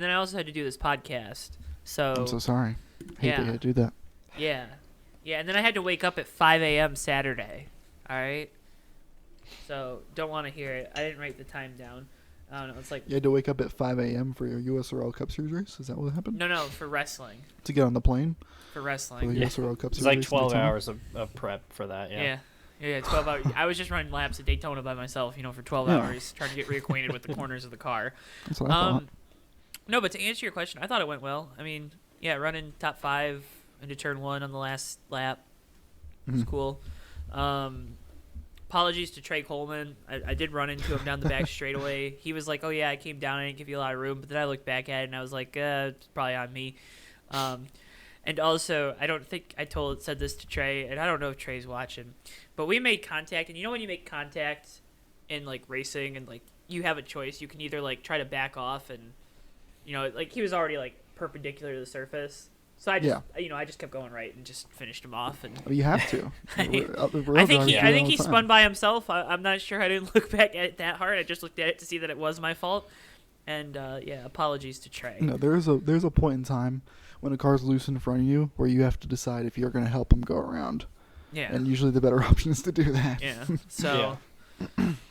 and then I also had to do this podcast. So I'm so sorry. I hate that you had to do that. Yeah. Yeah, and then I had to wake up at 5 a.m. Saturday. All right? So don't want to hear it. I didn't write the time down. I don't know. It's like... You had to wake up at 5 a.m. for your USRL Cup Series race? Is that what happened? No, for wrestling. To get on the plane? For For wrestling. the USRL Cup Series It's like race in 12 Daytona? hours of prep for that, yeah. Yeah, 12 hours. I was just running laps at Daytona by myself, for 12 hours, trying to get reacquainted with the corners of the car. That's what I thought. No, but to answer your question, I thought it went well. I mean, yeah, running top 5 into turn 1 on the last lap was cool. Apologies to Trey Coleman. I did run into him down the back straightaway. He was like, "Oh yeah, I came down. I didn't give you a lot of room." But then I looked back at it and I was like, "It's probably on me." And also, I don't think I said this to Trey, and I don't know if Trey's watching, but we made contact. And when you make contact in like racing, and like you have a choice, you can either like try to back off, and like he was already like perpendicular to the surface. So I just kept going right and just finished him off. And You have to. I think he spun by himself. I'm not sure. I didn't look back at it that hard. I just looked at it to see that it was my fault. And apologies to Trey. No, there's a point in time when a car's loose in front of you where you have to decide if you're going to help him go around. Yeah. And usually the better option is to do that. Yeah. So,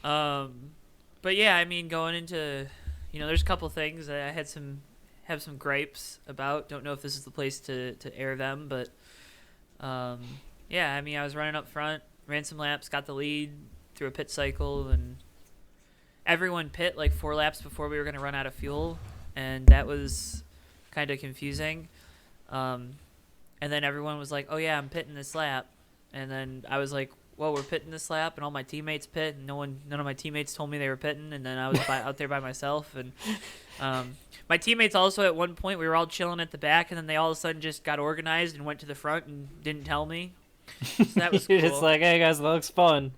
but yeah, I mean, going into, there's a couple things that I have some gripes about. Don't know if this is the place to air them, but yeah, I mean, I was running up front, ran some laps, got the lead through a pit cycle, and everyone pit like 4 laps before we were going to run out of fuel, and that was kind of confusing. And then everyone was like, "Oh yeah, I'm pitting this lap," and then I was like, "Well, we're pitting this lap," and all my teammates pit, and none of my teammates told me they were pitting, and then I was out there by myself, and my teammates also at one point we were all chilling at the back, and then they all of a sudden just got organized and went to the front and didn't tell me. So that was cool. It's like, hey guys, that looks fun.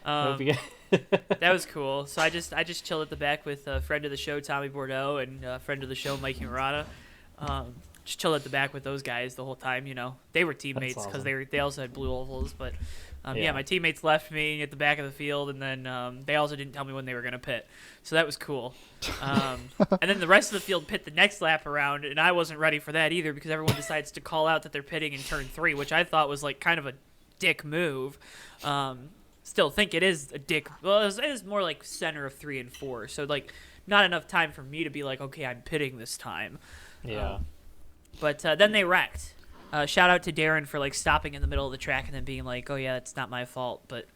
That was cool. So I just chilled at the back with a friend of the show, Tommy Bordeaux, and a friend of the show, Mikey Murata. Just chilled at the back with those guys the whole time. They were teammates because they also had blue ovals. But my teammates left me at the back of the field, and then they also didn't tell me when they were going to pit. So that was cool. And then the rest of the field pit the next lap around, and I wasn't ready for that either because everyone decides to call out that they're pitting in turn 3, which I thought was like kind of a dick move. Still think it is a dick. Well, it is more like center of 3 and 4. So like not enough time for me to be like, okay, I'm pitting this time. Yeah. But then they wrecked. Shout out to Darren for like stopping in the middle of the track and then being like, "Oh yeah, it's not my fault." But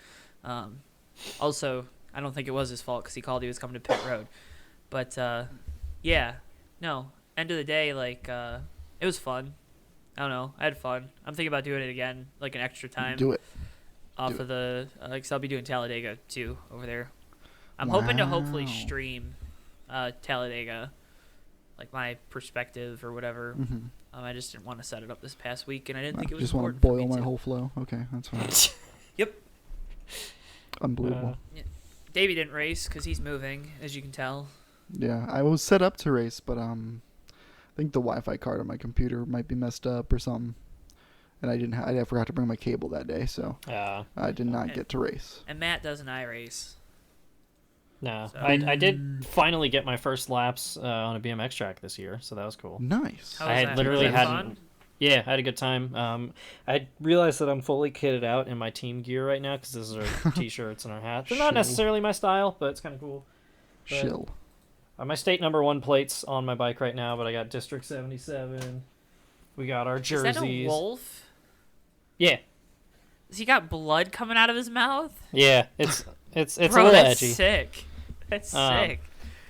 also, I don't think it was his fault because he called he was coming to pit road. But yeah, no. End of the day, like it was fun. I don't know. I had fun. I'm thinking about doing it again, like an extra time. Do it. Off of the because I'll be doing Talladega too over there. I'm hoping to hopefully stream Talladega, like my perspective or whatever. Mm-hmm. I just didn't want to set it up this past week, and I didn't think it was just want to important for boil me my to. whole flow. Okay, that's fine. Yep. Unbelievable. Davey didn't race because he's moving, as you can tell. Yeah, I was set up to race, but I think the Wi-Fi card on my computer might be messed up or something, and I forgot to bring my cable that day, so I did not get to race. And Matt doesn't race. No, So- I did finally get my first laps on a BMX track this year, so that was cool. Nice. How I was had that? literally Was that hadn't. fun? Yeah, I had a good time. I realized that I'm fully kitted out in my team gear right now because this is our t-shirts and our hats. They're not Chill. necessarily my style, but it's kind of cool. But, Chill. my state number 1 plates on my bike right now, but I got District 77. We got our jerseys. Is that a wolf? Yeah, Has he got blood coming out of his mouth? yeah. It's Bro, a little that's edgy. sick. That's sick.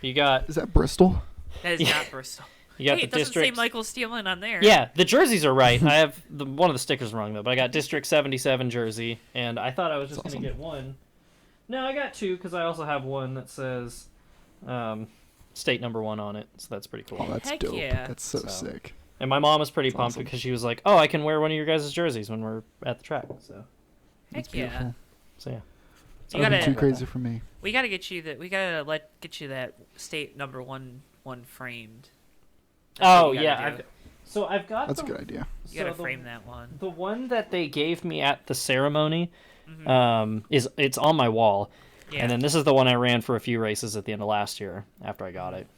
You got Is that Bristol? That is yeah. not Bristol. you got Hey, the it doesn't District. say Michael Steelman on there. Yeah, the jerseys are right. I have one of the stickers wrong though, but I got District 77 jersey, and I thought I was just That's gonna awesome. get one. No, I got 2 because I also have one that says state number 1 on it, so that's pretty cool. Oh, that's Heck dope. yeah. That's so So- sick. And my mom was pretty That's pumped awesome. because she was like, "Oh, I can wear one of your guys' jerseys when we're at the track." So That's Heck yeah. beautiful. yeah. So you Nothing gotta, too crazy for me. we gotta get you that. We gotta get you that state number one framed. That's what Oh you yeah, gotta do. I've got. That's a the, good idea. You gotta so frame that one. The one that they gave me at the ceremony, Mhm. it's on my wall. Yeah. And then this is the one I ran for a few races at the end of last year after I got it.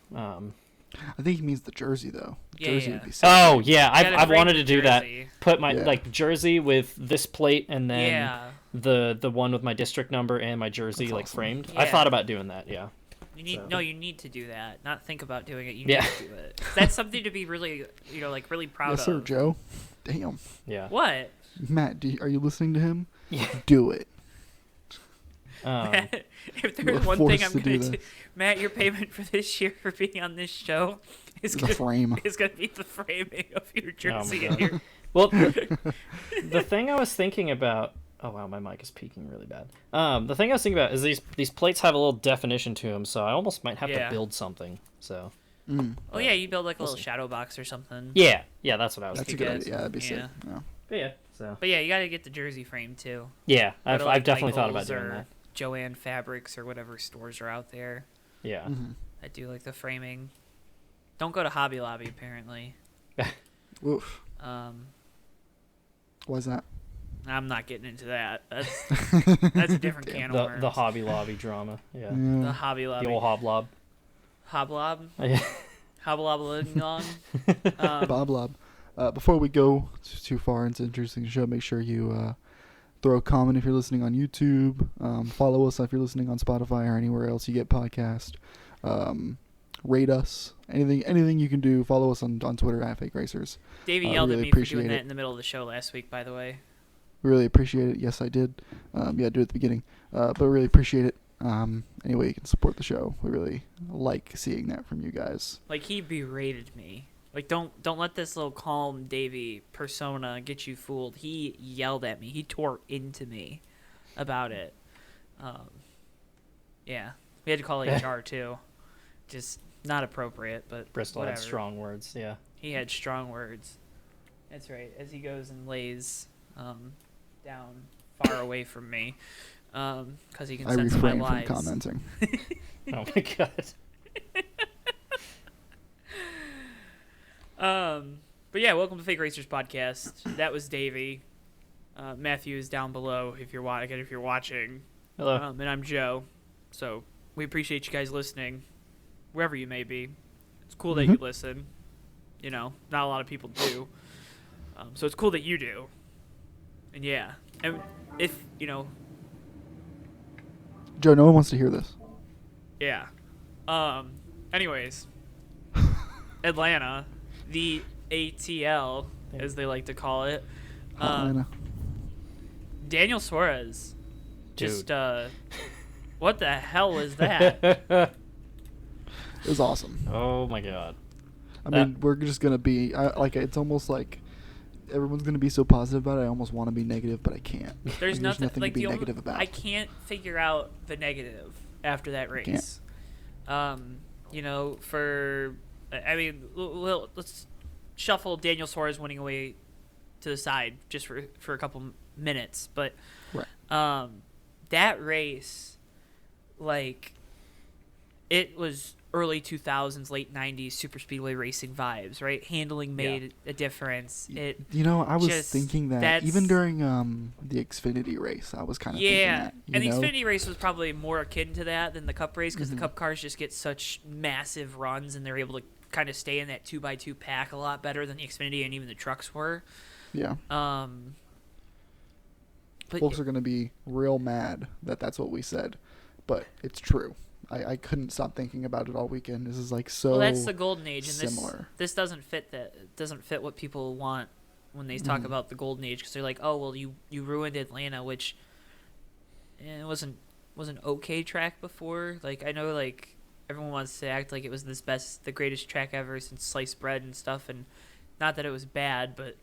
I think he means the jersey though. The Yeah, jersey yeah. would be sick. Oh yeah, I've frame wanted the to do that. jersey. Put my Yeah. jersey with this plate and then Yeah. the one with my district number and my jersey That's awesome. framed. Yeah. I thought about doing that. Yeah. You need to do that. Not think about doing it. You Yeah. need to do it. That's something to be really, really proud Yes, sir, of. Joe. Damn. Yeah. What? Matt, are you listening to him? Yeah. Do it. Matt, if You there's are one thing forced I'm to do gonna do, this. Matt, your payment for this year for being on this show is The gonna frame. is gonna be the framing of your jersey my and your. Well, the thing I was thinking about. Oh wow, my mic is peaking really bad. The thing I was thinking about is these plates have a little definition to them, so I almost might have to build something. So. Oh yeah, you build like a little shadow box or something. Yeah, that's what I was That's a thinking. good idea. Yeah, that'd be sick. Yeah. But yeah, so. But yeah, you got to get the jersey frame too. Yeah, Go to, I've definitely thought Michael's about doing or that. Joanne Fabrics or whatever stores are out there. Yeah. Mm-hmm. I do like the framing. Don't go to Hobby Lobby apparently. Oof. Why's that? I'm not getting into that. That's a different can of worms. The Hobby Lobby drama. Yeah. The Hobby Lobby. The old Hoblob. Hoblob. Yeah. Hoblob. Bob Lob. Before we go too far into interesting show, make sure you throw a comment if you're listening on YouTube. Follow us if you're listening on Spotify or anywhere else you get podcast. Rate us. Anything you can do. Follow us on Twitter at Fake Racers. Davey yelled really at me for appreciate doing that it. in the middle of the show last week, by the way. We really appreciate it. Yes, I did. Do it at the beginning. But we really appreciate it. Any way you can support the show. We really like seeing that from you guys. Like, he berated me. Like, don't let this little calm Davey persona get you fooled. He yelled at me. He tore into me about it. Yeah. We had to call HR, too. Just not appropriate, but Bristol whatever. had strong words, yeah. He had strong words. That's right. As he goes and lays down far away from me, because he can sense my refrain lies. from commenting. Oh my god. But yeah, welcome to Fake Racers Podcast. That was Davey. Matthew is down below if you're watching. Hello. And I'm Joe. So we appreciate you guys listening, wherever you may be. It's cool that you listen. You know, not a lot of people do. So it's cool that you do. And yeah, and if Joe, no one wants to hear this. yeah. Anyways, Atlanta, the ATL as they like to call it. Atlanta. Daniel Suarez. Dude. Just what the hell was that? It was awesome. Oh my god. I mean, we're just gonna be it's almost like everyone's gonna be so positive about it. I almost want to be negative, but I can't. There's nothing to be negative about. I can't figure out the negative after that race. Let's shuffle Daniel Suarez winning away to the side just for a couple minutes, but right. That race, like, it was early 2000s, late 90s super speedway racing vibes, right? Handling made a difference. I was thinking that even during the Xfinity race, I was kind of thinking that. And the Xfinity race was probably more akin to that than the Cup race because the Cup cars just get such massive runs and they're able to kind of stay in that 2x2 pack a lot better than the Xfinity and even the trucks were. Yeah. But folks are going to be real mad that that's what we said, but it's true. I couldn't stop thinking about it all weekend. This is like so. Well, that's the golden age, and similar. This doesn't fit that. It doesn't fit what people want when they talk about the golden age because they're like, oh well, you ruined Atlanta, which it wasn't an okay track before. Like I know like everyone wants to act like it was the greatest track ever since sliced bread and stuff, and not that it was bad, but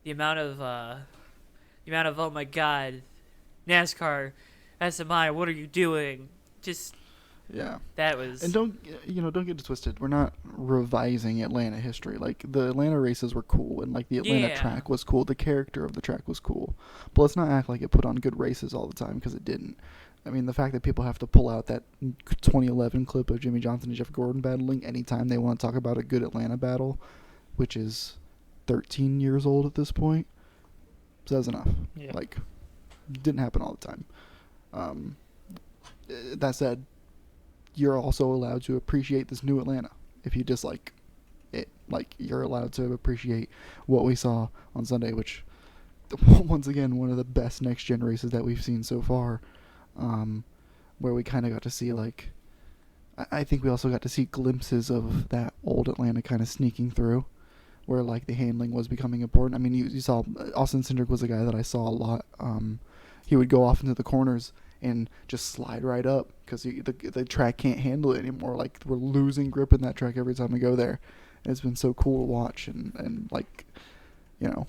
the amount of oh my god, NASCAR, SMI, what are you doing? Just that was. And don't get it twisted. We're not revising Atlanta history. Like the Atlanta races were cool, and like the Atlanta track was cool. The character of the track was cool. But let's not act like it put on good races all the time because it didn't. I mean, the fact that people have to pull out that 2011 clip of Jimmy Johnson and Jeff Gordon battling anytime they want to talk about a good Atlanta battle, which is 13 years old at this point, says enough. Yeah. Like, didn't happen all the time. That said, you're also allowed to appreciate this new Atlanta. if you dislike it. Like, you're allowed to appreciate what we saw on Sunday, which, once again, one of the best next-gen races that we've seen so far, where we kind of got to see, like, I think we also got to see glimpses of that old Atlanta kind of sneaking through, where, like, the handling was becoming important. I mean, you saw Austin Cindric was a guy that I saw a lot. He would go off into the corners and just slide right up because the track can't handle it anymore. Like, we're losing grip in that track every time we go there. And it's been so cool to watch. And like, you know,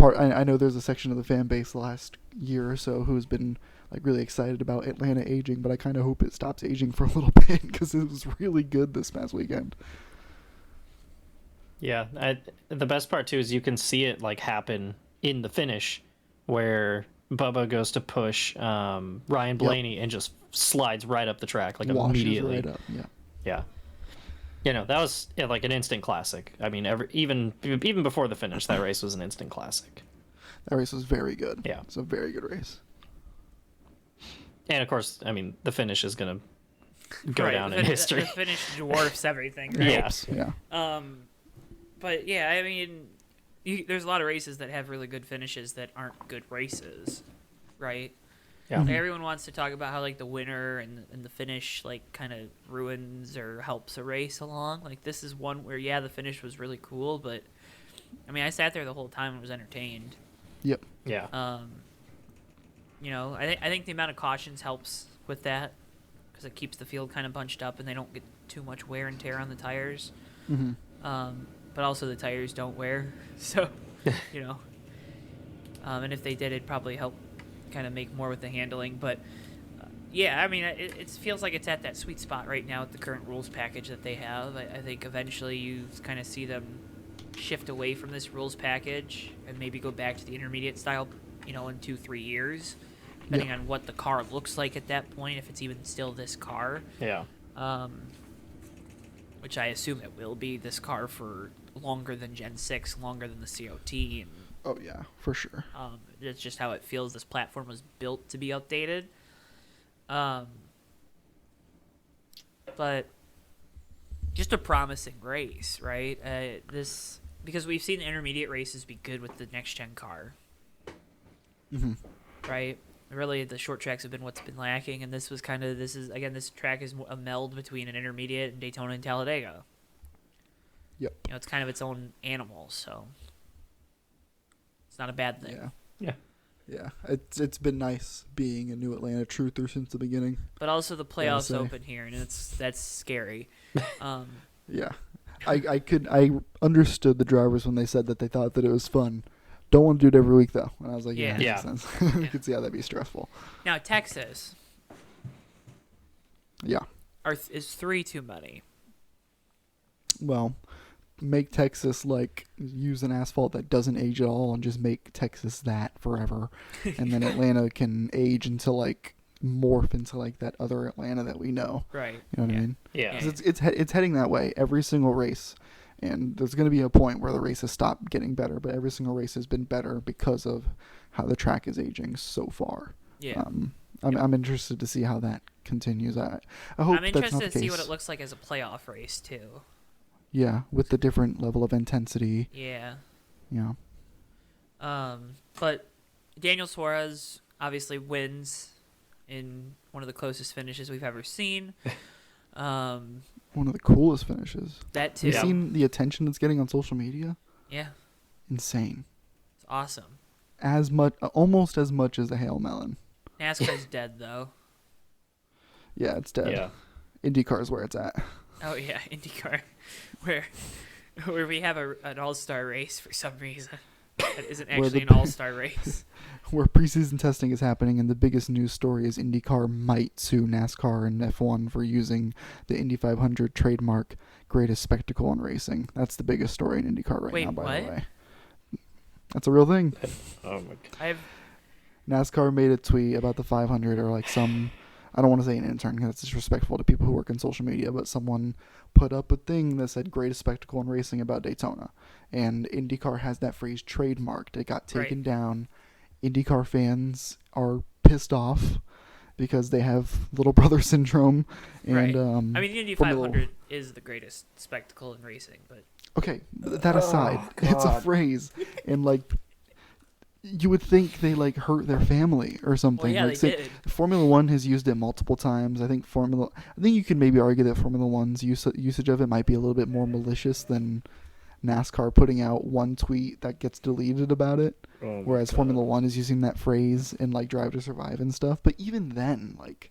I know there's a section of the fan base the last year or so who's been, like, really excited about Atlanta aging, but I kind of hope it stops aging for a little bit because it was really good this past weekend. Yeah, the best part too is you can see it like happen in the finish, where Bubba goes to push Ryan Blaney and just slides right up the track, like, Washes immediately. right up, Yeah. You know, that was like an instant classic. I mean, even before the finish, that race was an instant classic. That race was very good. Yeah. It's a very good race. And of course, I mean, the finish is gonna go down in history. The finish dwarfs everything. Right? Yeah. But yeah, I mean, there's a lot of races that have really good finishes that aren't good races, right? Yeah. Like, everyone wants to talk about how, like, the winner and the finish, like, kind of ruins or helps a race along. Like, this is one where, yeah, the finish was really cool, but I mean, I sat there the whole time and was entertained. Yep. Yeah. You know, I think the amount of cautions helps with that because it keeps the field kind of bunched up and they don't get too much wear and tear on the tires. Mm-hmm. But also the tires don't wear, so, you know. And if they did, it'd probably help kind of make more with the handling. But, yeah, I mean, it feels like it's at that sweet spot right now with the current rules package that they have. I think eventually you kind of see them shift away from this rules package and maybe go back to the intermediate style, you know, in 2-3 years, depending on what the car looks like at that point, if it's even still this car. Yeah. Which I assume it will be this car for longer than Gen 6, longer than the COT. And, oh, yeah, for sure. it's just how it feels. This platform was built to be updated. But just a promising race, right? Because we've seen the intermediate races be good with the next-gen car. Mm-hmm. Right? Really, the short tracks have been what's been lacking, and this track is a meld between an intermediate and Daytona and Talladega. Yep. You know, it's kind of its own animal, so it's not a bad thing. Yeah. It's been nice being a new Atlanta truther since the beginning. But also the playoffs open here, and that's scary. Yeah. I understood the drivers when they said that they thought that it was fun. Don't want to do it every week, though. And I was like, yeah. Makes sense. I could see how that'd be stressful. Now, Texas. Yeah. Is 3 too many? Well, make Texas, like, use an asphalt that doesn't age at all and just make Texas that forever. And then Atlanta can age until, like, morph into, like, that other Atlanta that we know. Right. You know what I mean? Yeah. 'Cause it's heading that way every single race. And there's going to be a point where the races stop getting better, but every single race has been better because of how the track is aging so far. Yeah. I'm interested to see how that continues. I hope I'm interested to see what it looks like as a playoff race too. Yeah, with the different level of intensity. Yeah. Yeah. But Daniel Suarez obviously wins in one of the closest finishes we've ever seen. One of the coolest finishes. That too. You've seen the attention it's getting on social media? Yeah. Insane. It's awesome. Almost as much as the Hail Melon. NASCAR's dead though. Yeah, it's dead. Yeah. IndyCar's where it's at. Oh yeah, IndyCar, where we have an all-star race for some reason. That isn't actually an all-star race. Where preseason testing is happening, and the biggest news story is IndyCar might sue NASCAR and F1 for using the Indy 500 trademark greatest spectacle in racing. That's the biggest story in IndyCar now, by the way. That's a real thing. Oh my God. NASCAR made a tweet about the 500, or like some, I don't want to say an intern because it's disrespectful to people who work in social media, but someone put up a thing that said greatest spectacle in racing about Daytona. And IndyCar has that phrase trademarked. It got taken down. IndyCar fans are pissed off because they have little brother syndrome. And right. I mean, the Indy 500 is the greatest spectacle in racing, but okay, that aside, it's a phrase, and like you would think they like hurt their family or something. Well, yeah, like, they did. Formula One has used it multiple times. I think you could maybe argue that Formula One's usage of it might be a little bit more malicious than NASCAR putting out one tweet that gets deleted about it, whereas Formula One is using that phrase in like Drive to Survive and stuff. But even then, like,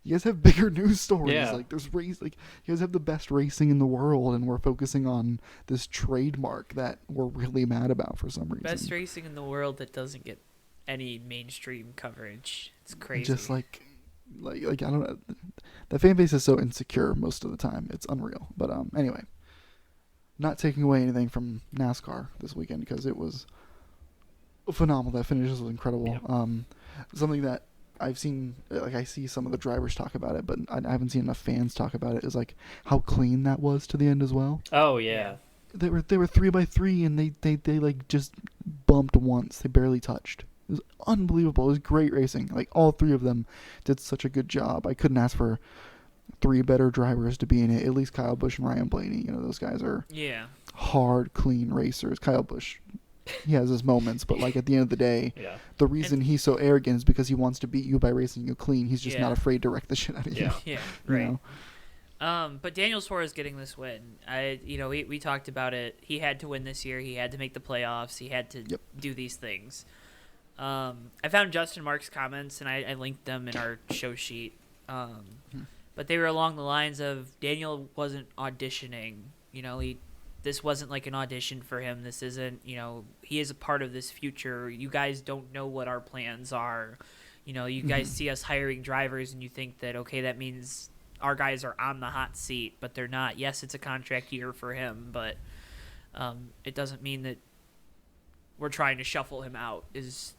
you guys have bigger news stories. Yeah. Like, there's you guys have the best racing in the world, and we're focusing on this trademark that we're really mad about for some reason. Best racing in the world that doesn't get any mainstream coverage. It's crazy. Just like I don't know. The fan base is so insecure most of the time. It's unreal. But anyway, not taking away anything from NASCAR this weekend because it was phenomenal. That finish was incredible. Yeah. Something that I've seen, like I see some of the drivers talk about it, but I haven't seen enough fans talk about it, is like how clean that was to the end as well. Oh yeah. They were 3x3 and they like just bumped once. They barely touched. It was unbelievable. It was great racing. Like all three of them did such a good job. I couldn't ask for three better drivers to be in it. At least Kyle Busch and Ryan Blaney. You know, those guys are hard, clean racers. Kyle Busch, he has his moments, but like at the end of the day, the reason he's so arrogant is because he wants to beat you by racing you clean. He's just not afraid to wreck the shit out of you. Yeah, right. You know? But Daniel Suarez getting this win, we talked about it. He had to win this year. He had to make the playoffs. He had to do these things. I found Justin Marks' comments, and I linked them in our show sheet. But they were along the lines of Daniel wasn't auditioning. You know, this wasn't like an audition for him. This isn't, he is a part of this future. You guys don't know what our plans are. You guys see us hiring drivers, and you think that, okay, that means our guys are on the hot seat, but they're not. Yes, it's a contract year for him, but it doesn't mean that we're trying to shuffle him out is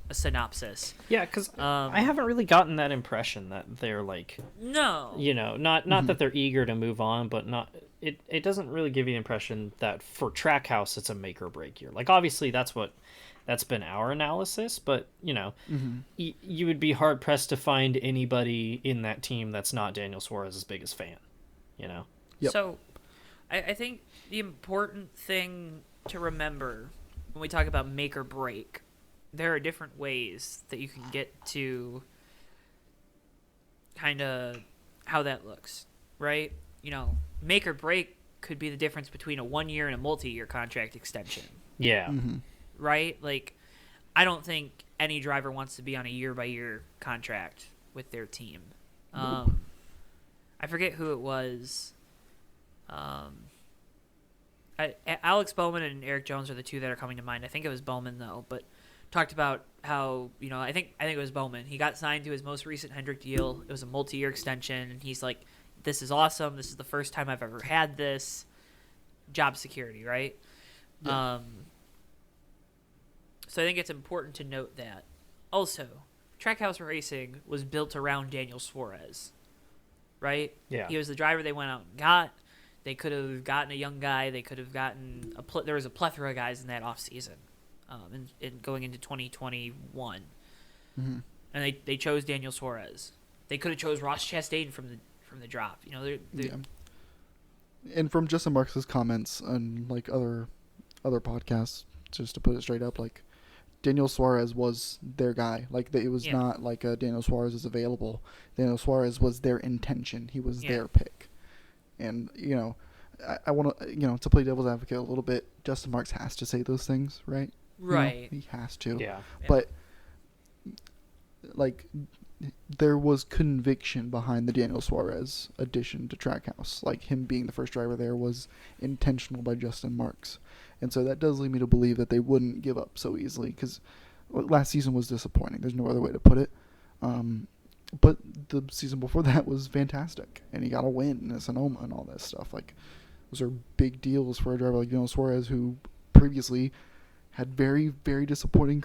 a synopsis. Yeah, because I haven't really gotten that impression that they're like... No. Not that they're eager to move on, but not... It doesn't really give you the impression that for Trackhouse it's a make or break year. Like, obviously that's been our analysis, but, you would be hard-pressed to find anybody in that team that's not Daniel Suarez's biggest fan, Yep. So, I think the important thing to remember when we talk about make or break, there are different ways that you can get to kind of how that looks, right? Make or break could be the difference between a 1 year and a multi-year contract extension. Yeah. Mm-hmm. Right? Like, I don't think any driver wants to be on a year-by-year contract with their team. I forget who it was. Alex Bowman and Eric Jones are the two that are coming to mind. I think it was Bowman, though, but talked about how, I think it was Bowman. He got signed to his most recent Hendrick deal. It was a multi-year extension, and he's like, this is awesome. This is the first time I've ever had this. Job security, right? Yeah. So I think it's important to note that. Also, Trackhouse Racing was built around Daniel Suarez, right? Yeah. He was the driver they went out and got. They could have gotten a young guy. They could have gotten there was a plethora of guys in that offseason, in going into 2021. Mm-hmm. And they chose Daniel Suarez. They could have chose Ross Chastain from the drop. And from Justin Marks' comments and like other podcasts, just to put it straight up, like Daniel Suarez was their guy. Like it was not like Daniel Suarez is available. Daniel Suarez was their intention. He was their pick. And I want to to play devil's advocate a little bit. Justin Marks has to say those things, right? Right. He has to. Yeah. But like, there was conviction behind the Daniel Suarez addition to Trackhouse. Like, him being the first driver there was intentional by Justin Marks. And so that does lead me to believe that they wouldn't give up so easily, because last season was disappointing. There's no other way to put it. But the season before that was fantastic, and he got a win in Sonoma and all that stuff. Like, those are big deals for a driver like Daniel Suarez, who previously had very, very disappointing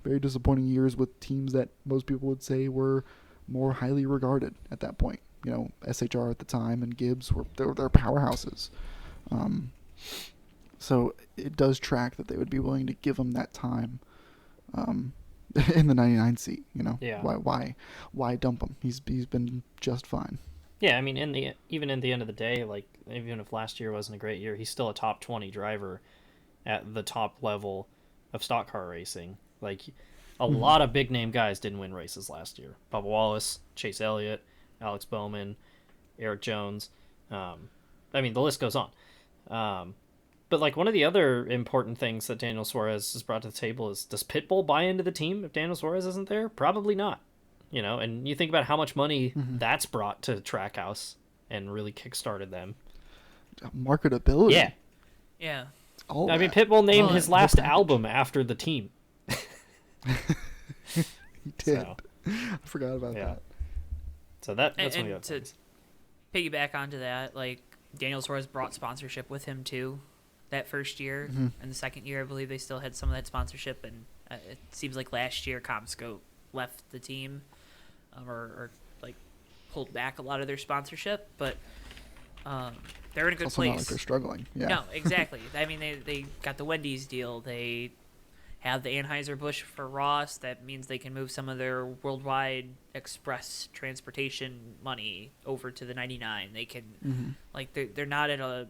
very disappointing years with teams that most people would say were more highly regarded at that point. SHR at the time and Gibbs were powerhouses. So it does track that they would be willing to give him that time. in the 99 seat. Yeah. Why dump him? He's been just fine. Yeah, I mean, even in the end of the day, like even if last year wasn't a great year, he's still a top 20 driver at the top level of stock car racing. Like a lot of big name guys didn't win races last year. Bubba Wallace, Chase Elliott, Alex Bowman, Eric Jones. I mean, the list goes on. But like one of the other important things that Daniel Suarez has brought to the table is, does Pitbull buy into the team if Daniel Suarez isn't there? Probably not. And you think about how much money that's brought to Trackhouse and really kickstarted them. Marketability. Yeah. Yeah. I mean, Pitbull named his last album after the team. He did. So, I forgot about that. So that's one of the and other to things. piggyback onto that, like Daniel Suarez brought sponsorship with him too, that first year, and the second year I believe they still had some of that sponsorship, and it seems like last year ComScope left the team, or like pulled back a lot of their sponsorship, but they're in a good also place. Not like they're struggling. Yeah. No, exactly. I mean, they got the Wendy's deal. They have the Anheuser-Busch for Ross. That means they can move some of their worldwide express transportation money over to the 99. They can, like, they're not at a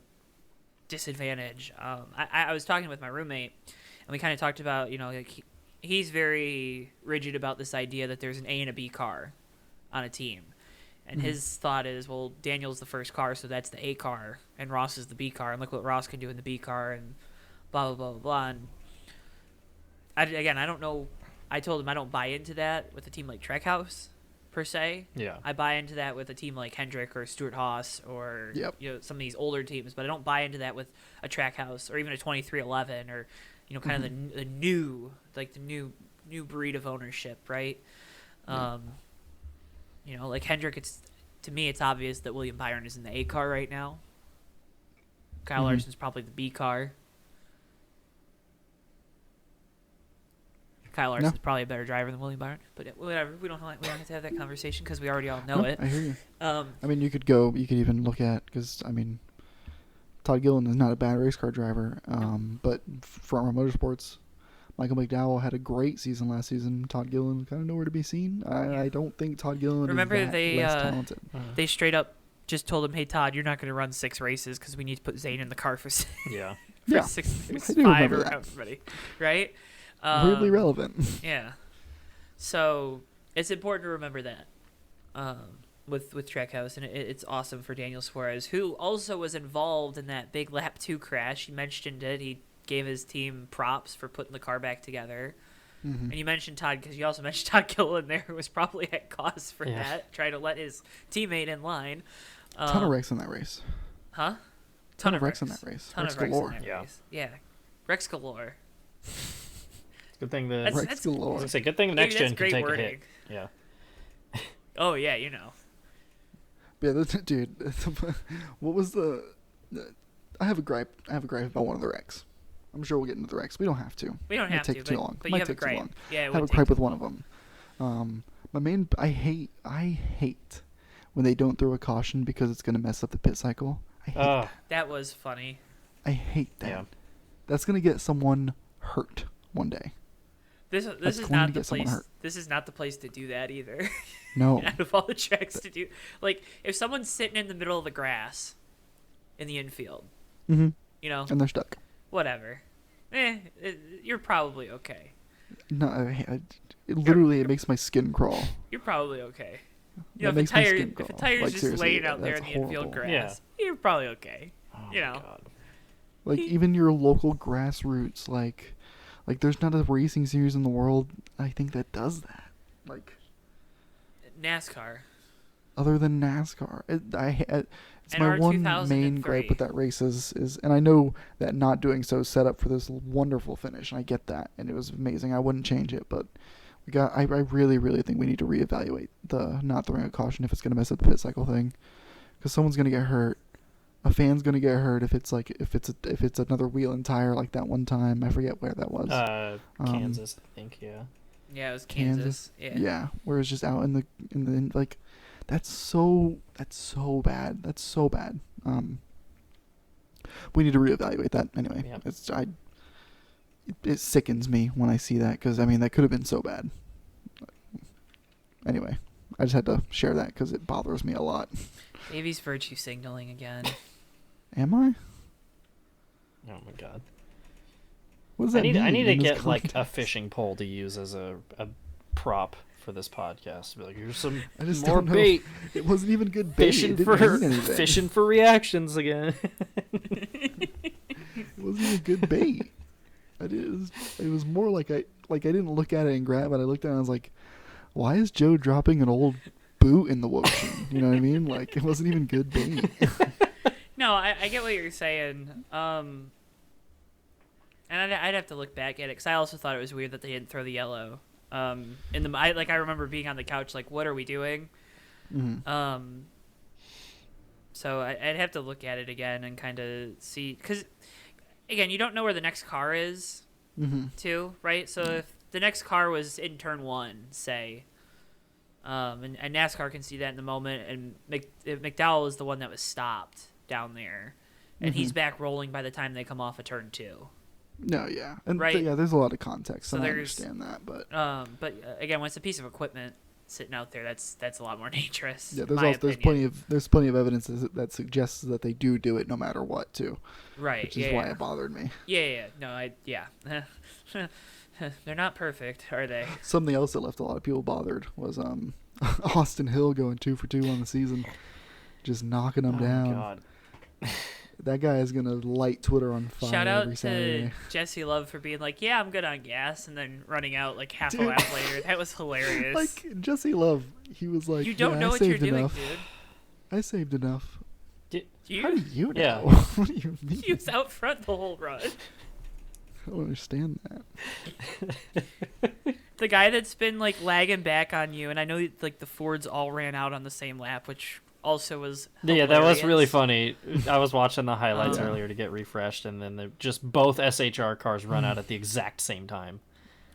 disadvantage. I was talking with my roommate, and we kind of talked about, like he's very rigid about this idea that there's an A and a B car on a team. And his thought is, well, Daniel's the first car, so that's the A car, and Ross is the B car, and look what Ross can do in the B car, and blah, blah, blah, blah, blah. And I don't know. I told him I don't buy into that with a team like Trackhouse, per se. Yeah. I buy into that with a team like Hendrick or Stuart Haas or some of these older teams, but I don't buy into that with a Trackhouse or even a 2311 or, kind of the new breed of ownership, right? Like Hendrick, to me, it's obvious that William Byron is in the A car right now. Kyle Larson's probably the B car. Kyle Larson's probably a better driver than William Byron, but whatever. We don't have to have that conversation because we already all know it. I hear you. I mean, you could even look at, because I mean, Todd Gilliland is not a bad race car driver, but Front Row Motorsports, Michael McDowell had a great season last season. Todd Gilliland kind of nowhere to be seen. I don't think Todd Gilliland is less talented. They straight up just told him, "Hey Todd, you're not going to run 6 races because we need to put Zane in the car for 6 5 or everybody, right?" Weirdly relevant. Yeah. So it's important to remember that with Trackhouse, and it's awesome for Daniel Suarez, who also was involved in that big Lap 2 crash. He mentioned it. He gave his team props for putting the car back together. And you mentioned Todd, because you also mentioned Todd Gilliland there, who was probably at cause for that, trying to let his teammate in line. Ton of wrecks in that race. Huh? Ton of wrecks in that race. Ton Rex of wrecks galore. in that race. Yeah. Rex galore. Good thing the Rex galore. I was gonna say, good thing the next gen can take wording. a hit. Yeah. Oh yeah, Yeah, dude. What was the? I have a gripe. about one of the wrecks. I'm sure we'll get into the wrecks. We don't have to. We don't have to. Take too long. But you Might have a take too gripe. long. Yeah, I have a gripe with one of them. I hate when they don't throw a caution because it's gonna mess up the pit cycle. I hate that. That was funny. I hate that. Yeah. That's gonna get someone hurt one day. This is not the place. This is not the place to do that either. No. Out of all the tracks to do, like if someone's sitting in the middle of the grass, in the infield, and they're stuck. Whatever. You're probably okay. No, it makes my skin crawl. You're probably okay. If the tire's just laying out there in the infield grass, you're probably okay. God. Like even your local grassroots, like there's not a racing series in the world, I think, that does that. Like NASCAR. Other than NASCAR, it's my NR one main 2003. gripe with that race is, and I know that not doing so set up for this wonderful finish, and I get that, and it was amazing. I wouldn't change it, but I really, really think we need to reevaluate the not throwing a caution if it's going to mess up the pit cycle thing, because someone's going to get hurt. A fan's going to get hurt if it's another wheel and tire like that one time. I forget where that was. Kansas, I think. Yeah. Yeah, it was Kansas. Yeah, where it's just out in the like. That's so bad. That's so bad. We need to reevaluate that anyway. Yeah. it sickens me when I see that because, I mean, that could have been so bad. Anyway, I just had to share that because it bothers me a lot. Davey's virtue signaling again. Am I? Oh my god. What does that mean? I need to get context? like a fishing pole to use as a prop for this podcast. Be like, here's some I just more don't know. bait. It wasn't even good bait. It didn't mean anything. Fishing for reactions again. It wasn't even good bait. It was more like I didn't look at it and grab it. I looked at it and I was like, why is Joe dropping an old boot in the ocean? You know what I mean? Like, it wasn't even good bait. No, I get what you're saying. And I'd have to look back at it because I also thought it was weird that they didn't throw the yellow. I remember being on the couch like, what are we doing? Mm-hmm. So I'd have to look at it again and kind of see because, again, you don't know where the next car is, too, right? So if the next car was in turn 1, say, and NASCAR can see that in the moment, and McDowell is the one that was stopped down there, and he's back rolling by the time they come off of turn 2. No, yeah, and right? there's a lot of context, so and I understand that, but again, when it's a piece of equipment sitting out there, that's a lot more dangerous. Yeah, there's plenty of evidence that suggests that they do it no matter what too. Right. Which is why it bothered me. Yeah. No, they're not perfect, are they? Something else that left a lot of people bothered was Austin Hill going 2 for 2 on the season, just knocking them down. God. That guy is gonna light Twitter on fire. Shout out every to Saturday. Jesse Love for being like, yeah, I'm good on gas, and then running out like half a lap later. That was hilarious. Like Jesse Love, he was like, you don't know I what you're saved doing, enough. dude. I saved enough. How do you know? Yeah. What do you mean? He was out front the whole run. I don't understand that. The guy that's been like lagging back on you, and I know like the Fords all ran out on the same lap, which also was hilarious. Yeah, that was really funny. I was watching the highlights earlier to get refreshed, and then just both SHR cars run out at the exact same time.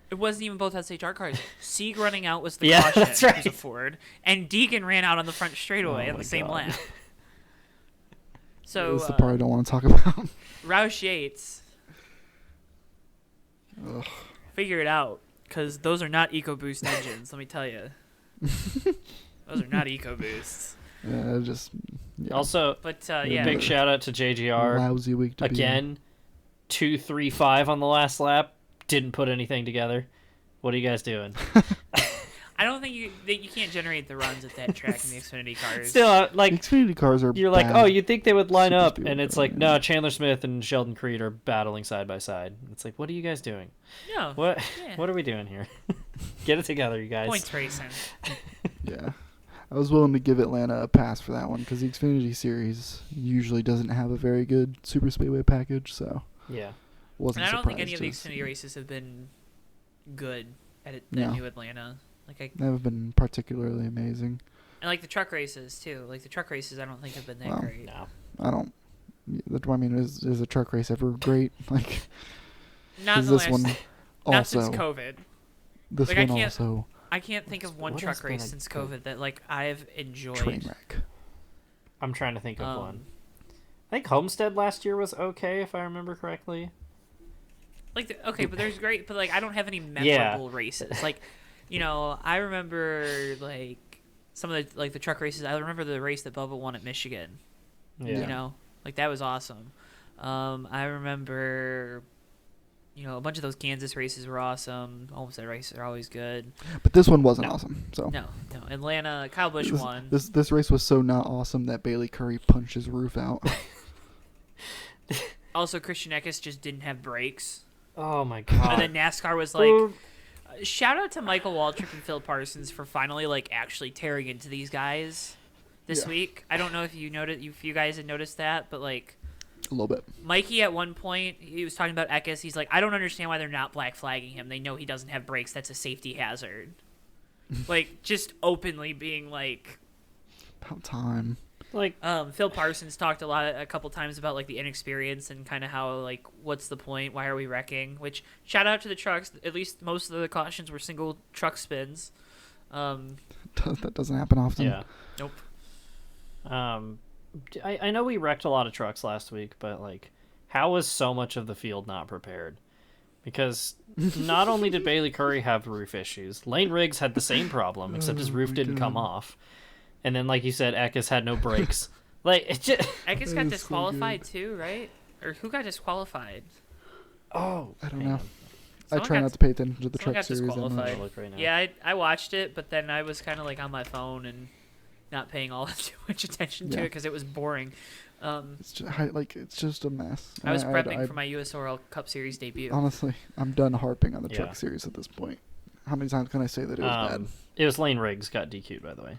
It wasn't even both SHR cars. Sieg running out was the Yeah, caution, that's right. who's a Ford, and Deegan ran out on the front straightaway on the same lap. So This is the part I don't want to talk about. Roush Yates, figure it out, because those are not EcoBoost engines. Let me tell you, those are not EcoBoosts. Yeah, Also, But big shout out to JGR. Lousy week to Again, 2-3-5 on the last lap. Didn't put anything together. What are you guys doing? I don't think you can't generate the runs at that track in the Xfinity cars. Still, like Xfinity cars are. you're like, bad. oh, you'd think they would line Super up, speed and it's car, like, yeah. no, Chandler Smith and Sheldon Creed are battling side by side. It's like, what are you guys doing? No. What Yeah. What are we doing here? Get it together, you guys. Points racing. Yeah. I was willing to give Atlanta a pass for that one because the Xfinity Series usually doesn't have a very good super speedway package, so Yeah. wasn't And I don't surprised. think any of the Xfinity races have been good at New Atlanta. Like They haven't been particularly amazing. And like the truck races too. Like the truck races, I don't think have been that great. No. I don't. I mean, is a truck race ever great? Like, Not is in the this last, one not also? since COVID. This Like, I one can't- also I can't think of one What truck has been race a since good- COVID that like I've enjoyed. train wreck. I'm trying to think of one. Um, I think Homestead last year was okay, if I remember correctly. Like but there's great, but like I don't have any memorable races. Like, I remember like some of the the truck races. I remember the race that Bubba won at Michigan. Yeah. Like that was awesome. I remember, a bunch of those Kansas races were awesome. Homestead races are always good. But this one wasn't awesome. So No, Atlanta, Kyle Busch won. This race was so not awesome that Bailey Curry punched his roof out. Also, Christian Eckes just didn't have brakes. Oh my god. And then NASCAR was like, shout out to Michael Waltrip and Phil Parsons for finally like actually tearing into these guys this week. I don't know if you guys had noticed that, but like A little bit. Mikey at one point, he was talking about Eckes. He's like, I don't understand why they're not black flagging him. They know he doesn't have brakes. That's a safety hazard. Like, just openly being like... About time. Like, Phil Parsons talked a couple times about like the inexperience and kind of how like, what's the point? Why are we wrecking? Which, shout out to the trucks. At least most of the cautions were single truck spins. That doesn't happen often. yeah. Nope. I know we wrecked a lot of trucks last week, but like, how was so much of the field not prepared? because not only did Bailey Curry have roof issues, Lane Riggs had the same problem, except his roof didn't come off. And then, like you said, Eckes had no brakes. Like, it just... Eckes got disqualified too, right? Or who got disqualified? Oh, I don't know. Someone I try not to pay attention to the truck series that much. Right now. Yeah, I watched it, but then I was kind of like on my phone and not paying all too much attention to it because it was boring. It's just a mess. I was prepping for my USORL Cup Series debut. Honestly, I'm done harping on the truck series at this point. How many times can I say that it was bad? It was Lane Riggs got DQ'd, by the way.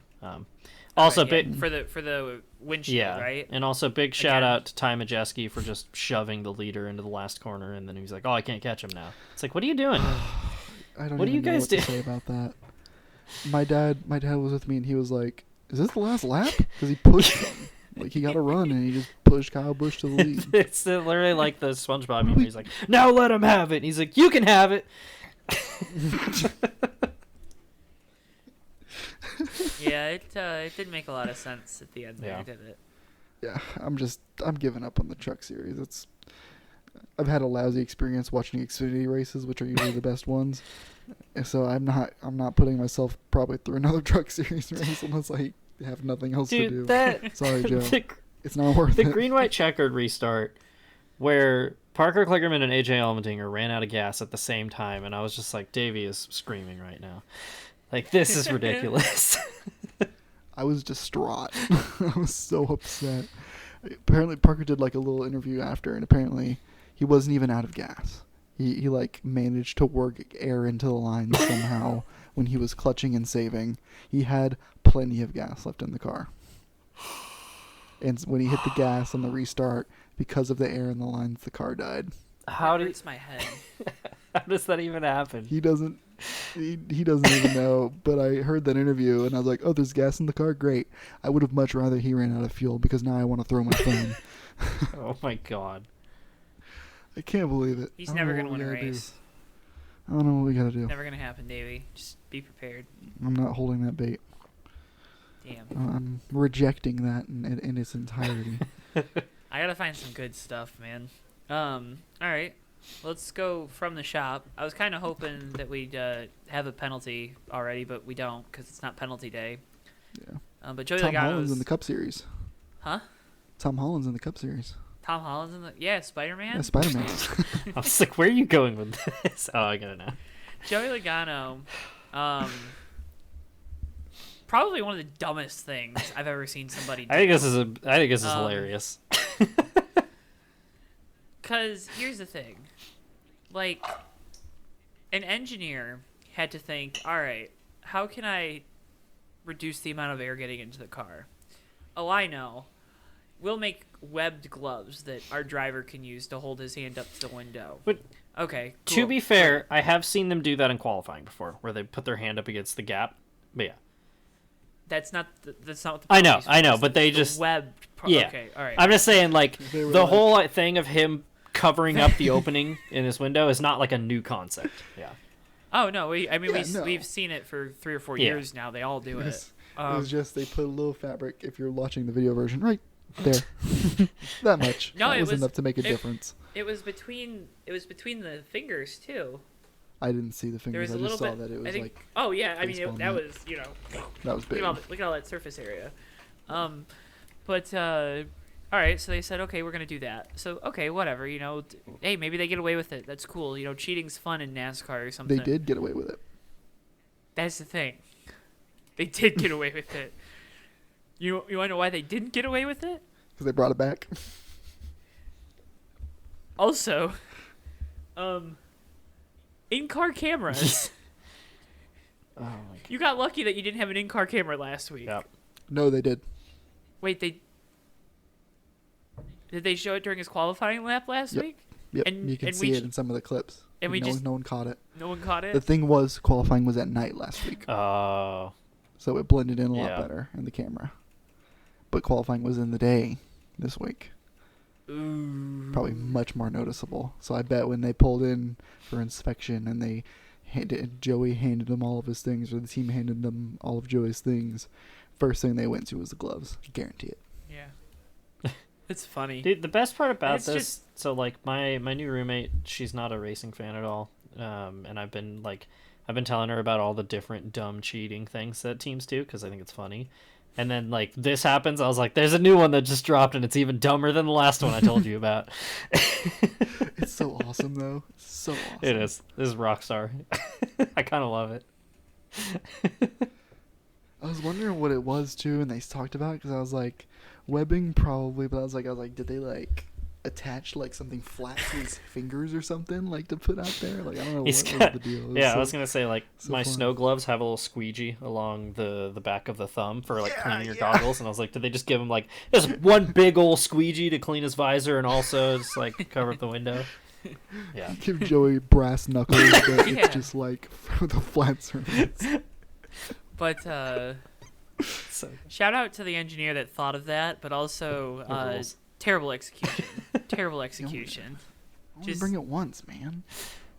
Also, big for the windshield, right? And also big shout out to Ty Majeski for just shoving the leader into the last corner, and then he was like, "Oh, I can't catch him now." It's like, what are you doing? I don't what even do you guys know what to say about that. My dad was with me, and he was like, "Is this the last lap?" Because he pushed him. Like, he got a run, and he just pushed Kyle Busch to the lead. It's literally like the SpongeBob meme. He's like, "Now let him have it." And he's like, "You can have it." Yeah, it didn't make a lot of sense at the end there, did it? Yeah, I'm giving up on the truck series. I've had a lousy experience watching Xfinity races, which are usually the best ones. So I'm not putting myself probably through another truck series race unless I have nothing else to do. Sorry, Joe. It's not worth it. The green-white checkered restart where Parker Kligerman and AJ Allmendinger ran out of gas at the same time, and I was just like, Davey is screaming right now. Like, this is ridiculous. I was distraught. I was so upset. Apparently, Parker did like a little interview after, and apparently he wasn't even out of gas. He like managed to work air into the line somehow when he was clutching and saving. He had plenty of gas left in the car. And when he hit the gas on the restart, because of the air in the lines, the car died. That hurts my head. How does that even happen? He doesn't even know, but I heard that interview and I was like, oh, there's gas in the car? Great. I would have much rather he ran out of fuel because now I want to throw my phone. Oh my god. I can't believe it. He's never going to win a race. I don't know what we got to do. Never going to happen, Davey. Just be prepared. I'm not holding that bait. Damn. I'm rejecting that in its entirety. I got to find some good stuff, man. All right. Let's go from the shop. I was kind of hoping that we'd have a penalty already, but we don't because it's not penalty day. Yeah. But Joey Tom Logano's Holland's in the Cup Series. Huh? Tom Holland's in the Cup Series. Tom Holland's in the... Yeah, Spider-Man? Yeah, Spider-Man. I was like, where are you going with this? Oh, I gotta know. Joey Logano, probably one of the dumbest things I've ever seen somebody do. I think this is hilarious. Because here's the thing. Like, an engineer had to think, all right, how can I reduce the amount of air getting into the car? Oh, I know. We'll make webbed gloves that our driver can use to hold his hand up to the window. But okay, cool. To be fair, I have seen them do that in qualifying before, where they put their hand up against the gap. But yeah. That's not what the I know, but they just webbed. Yeah. Okay, all right. I'm just saying, like, the whole thing of him covering up the opening in his window is not like a new concept. Yeah. Oh no, we've seen it for 3 or 4 years now. They all do it. It was just they put a little fabric. If you're watching the video version, right there, that much. No, that it was was enough to make a difference. It was between the fingers too. I didn't see the fingers. I just saw that it was like. Oh yeah, I mean that was That was big. Look at all that surface area. But all right, so they said, okay, we're gonna do that. So okay, whatever. Hey, maybe they get away with it. That's cool. Cheating's fun in NASCAR or something. They did get away with it. That's the thing. They did get away with it. You want to know why they didn't get away with it? Because they brought it back. Also, in-car cameras. Oh my god. You got lucky that you didn't have an in-car camera last week. Yep. No, they did. Wait, did they show it during his qualifying lap last week? Yep. And you can see it in some of the clips. And no one caught it. No one caught it? The thing was, qualifying was at night last week. Oh. So it blended in a lot better in the camera. But qualifying was in the day this week. Ooh. Probably much more noticeable. So I bet when they pulled in for inspection and Joey handed them all of his things, or the team handed them all of Joey's things, first thing they went to was the gloves. I guarantee it. Yeah. It's funny. Dude, the best part about this, just... so like my new roommate, she's not a racing fan at all, and I've been telling her about all the different dumb cheating things that teams do because I think it's funny. And then like this happens, I was like, "There's a new one that just dropped, and it's even dumber than the last one I told you about." It's so awesome, though. It's so awesome. It is. This is Rockstar. I kind of love it. I was wondering what it was too, and they talked about it because I was like, webbing probably, but I was like, did they like attach like something flat to his fingers or something like to put out there? Like I don't know what was the deal. Yeah, I was gonna say like so my fun. snow gloves have a little squeegee along the back of the thumb for like cleaning your goggles, and I was like, did they just give him like just one big old squeegee to clean his visor and also just like cover up the window? Yeah. Give Joey brass knuckles, but it's just like for the flat surface. But shout out to the engineer that thought of that, but also terrible execution. Terrible execution. Just bring it once, man.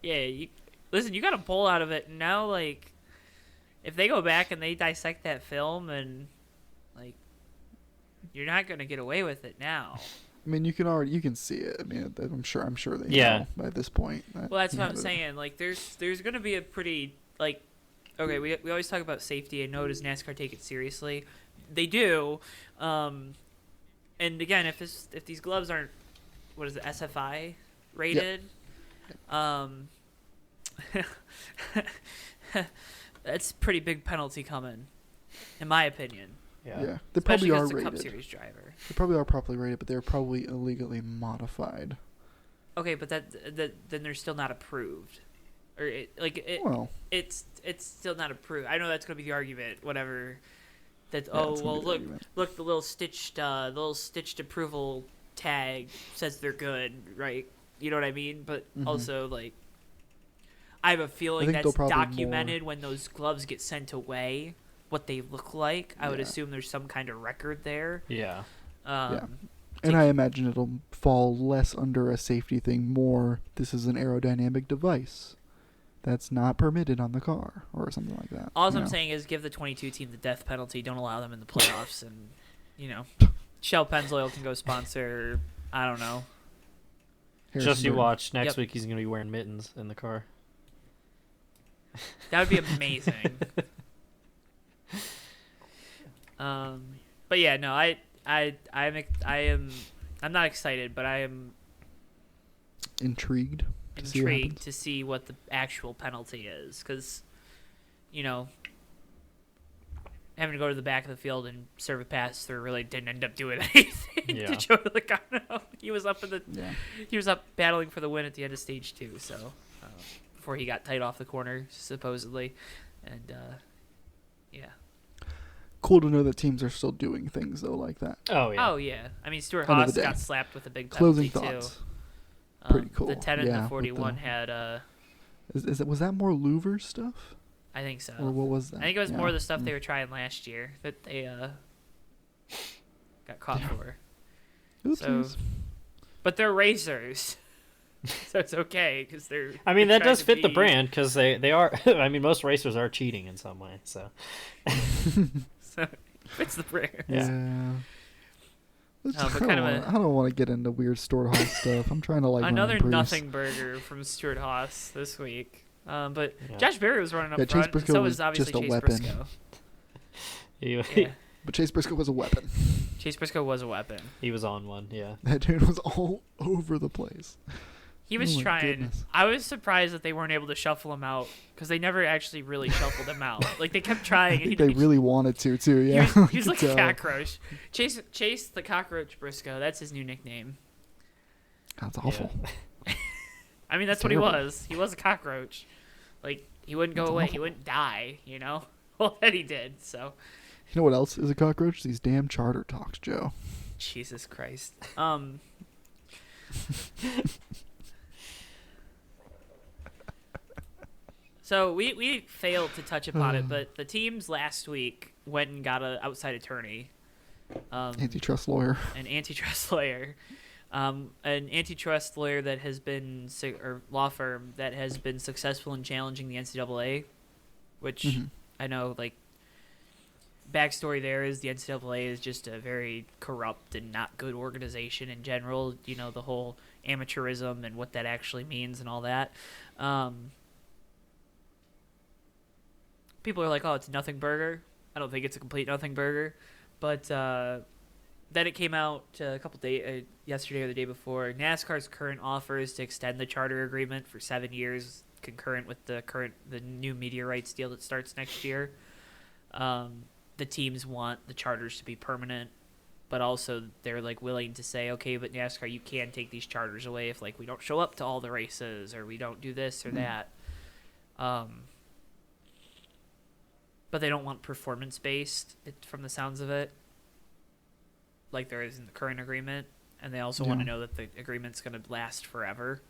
Yeah, listen, you got a pull out of it. And now, like, if they go back and they dissect that film, and like, you're not gonna get away with it now. I mean, you can see it. I mean, I'm sure they know by this point. Well, that's what I'm saying. Like, there's gonna be a pretty like. Okay, we always talk about safety. I know does NASCAR take it seriously? They do. And again, if these gloves aren't, what is it, SFI rated? Yep. That's a pretty big penalty coming, in my opinion. Yeah. They probably are rated. Cup Series driver. They probably are properly rated, but they're probably illegally modified. Okay, but that then they're still not approved. Or it's still not approved. I know that's going to be the argument. Whatever. That look the little stitched approval tag says they're good, right? You know what I mean? But also like, I have a feeling that's documented when those gloves get sent away, what they look like. I would assume there's some kind of record there. Yeah. And I imagine it'll fall less under a safety thing, more this is an aerodynamic device that's not permitted on the car or something like that. All I'm saying is give the 22 team the death penalty. Don't allow them in the playoffs, and Shell Pennzoil can go sponsor. I don't know. Just you watch. Next week he's gonna be wearing mittens in the car. That would be amazing. But yeah, no, I'm not excited, but I am intrigued to see what the actual penalty is, because having to go to the back of the field and serve a pass through really didn't end up doing anything to Joey Logano. He was up battling for the win at the end of stage 2, so before he got tight off the corner supposedly, and cool to know that teams are still doing things though like that. Oh yeah. I mean, Stuart Haas got slapped with a big penalty too. Pretty cool. The 10 and the 41 had was that more louver stuff? I think so. Or what was that? I think it was more of the stuff they were trying last year that they got caught for. Oopsies. But they're racers, so it's okay because they're. I mean, that does fit the brand because they are. I mean, most racers are cheating in some way, so. So it fits the brand. Yeah. I don't want to get into weird Stuart Haas stuff. I'm trying to another nothing burger from Stuart Haas this week. But Josh Berry was running up front. So was obviously just a Chase weapon. Briscoe. But Chase Briscoe was a weapon. Chase Briscoe was a weapon. He was on one, yeah. That dude was all over the place. He was trying. Goodness. I was surprised that they weren't able to shuffle him out because they never actually really shuffled him out. Like they kept trying. I think they really wanted to too. Yeah, he was like a cockroach. Chase the Cockroach Briscoe. That's his new nickname. That's awful. Yeah. I mean, that's what he was. He was a cockroach. Like he wouldn't go away. Awful. He wouldn't die. Well, that he did. So. You know what else is a cockroach? These damn charter talks, Joe. Jesus Christ. So we failed to touch upon it, but the teams last week went and got an outside attorney. Antitrust lawyer. An antitrust lawyer. An antitrust lawyer that has been, or law firm that has been successful in challenging the NCAA, which I know, like, backstory there is the NCAA is just a very corrupt and not good organization in general. You know, the whole amateurism and what that actually means and all that. People are like, oh, it's a nothing burger. I don't think it's a complete nothing burger. But then it came out a couple days, yesterday or the day before, NASCAR's current offer is to extend the charter agreement for 7 years, concurrent with the new media rights deal that starts next year. The teams want the charters to be permanent, but also they're like willing to say, okay, but NASCAR, you can take these charters away if like we don't show up to all the races or we don't do this or that. But they don't want performance based, from the sounds of it, like there is in the current agreement, and they also want to know that the agreement's going to last forever,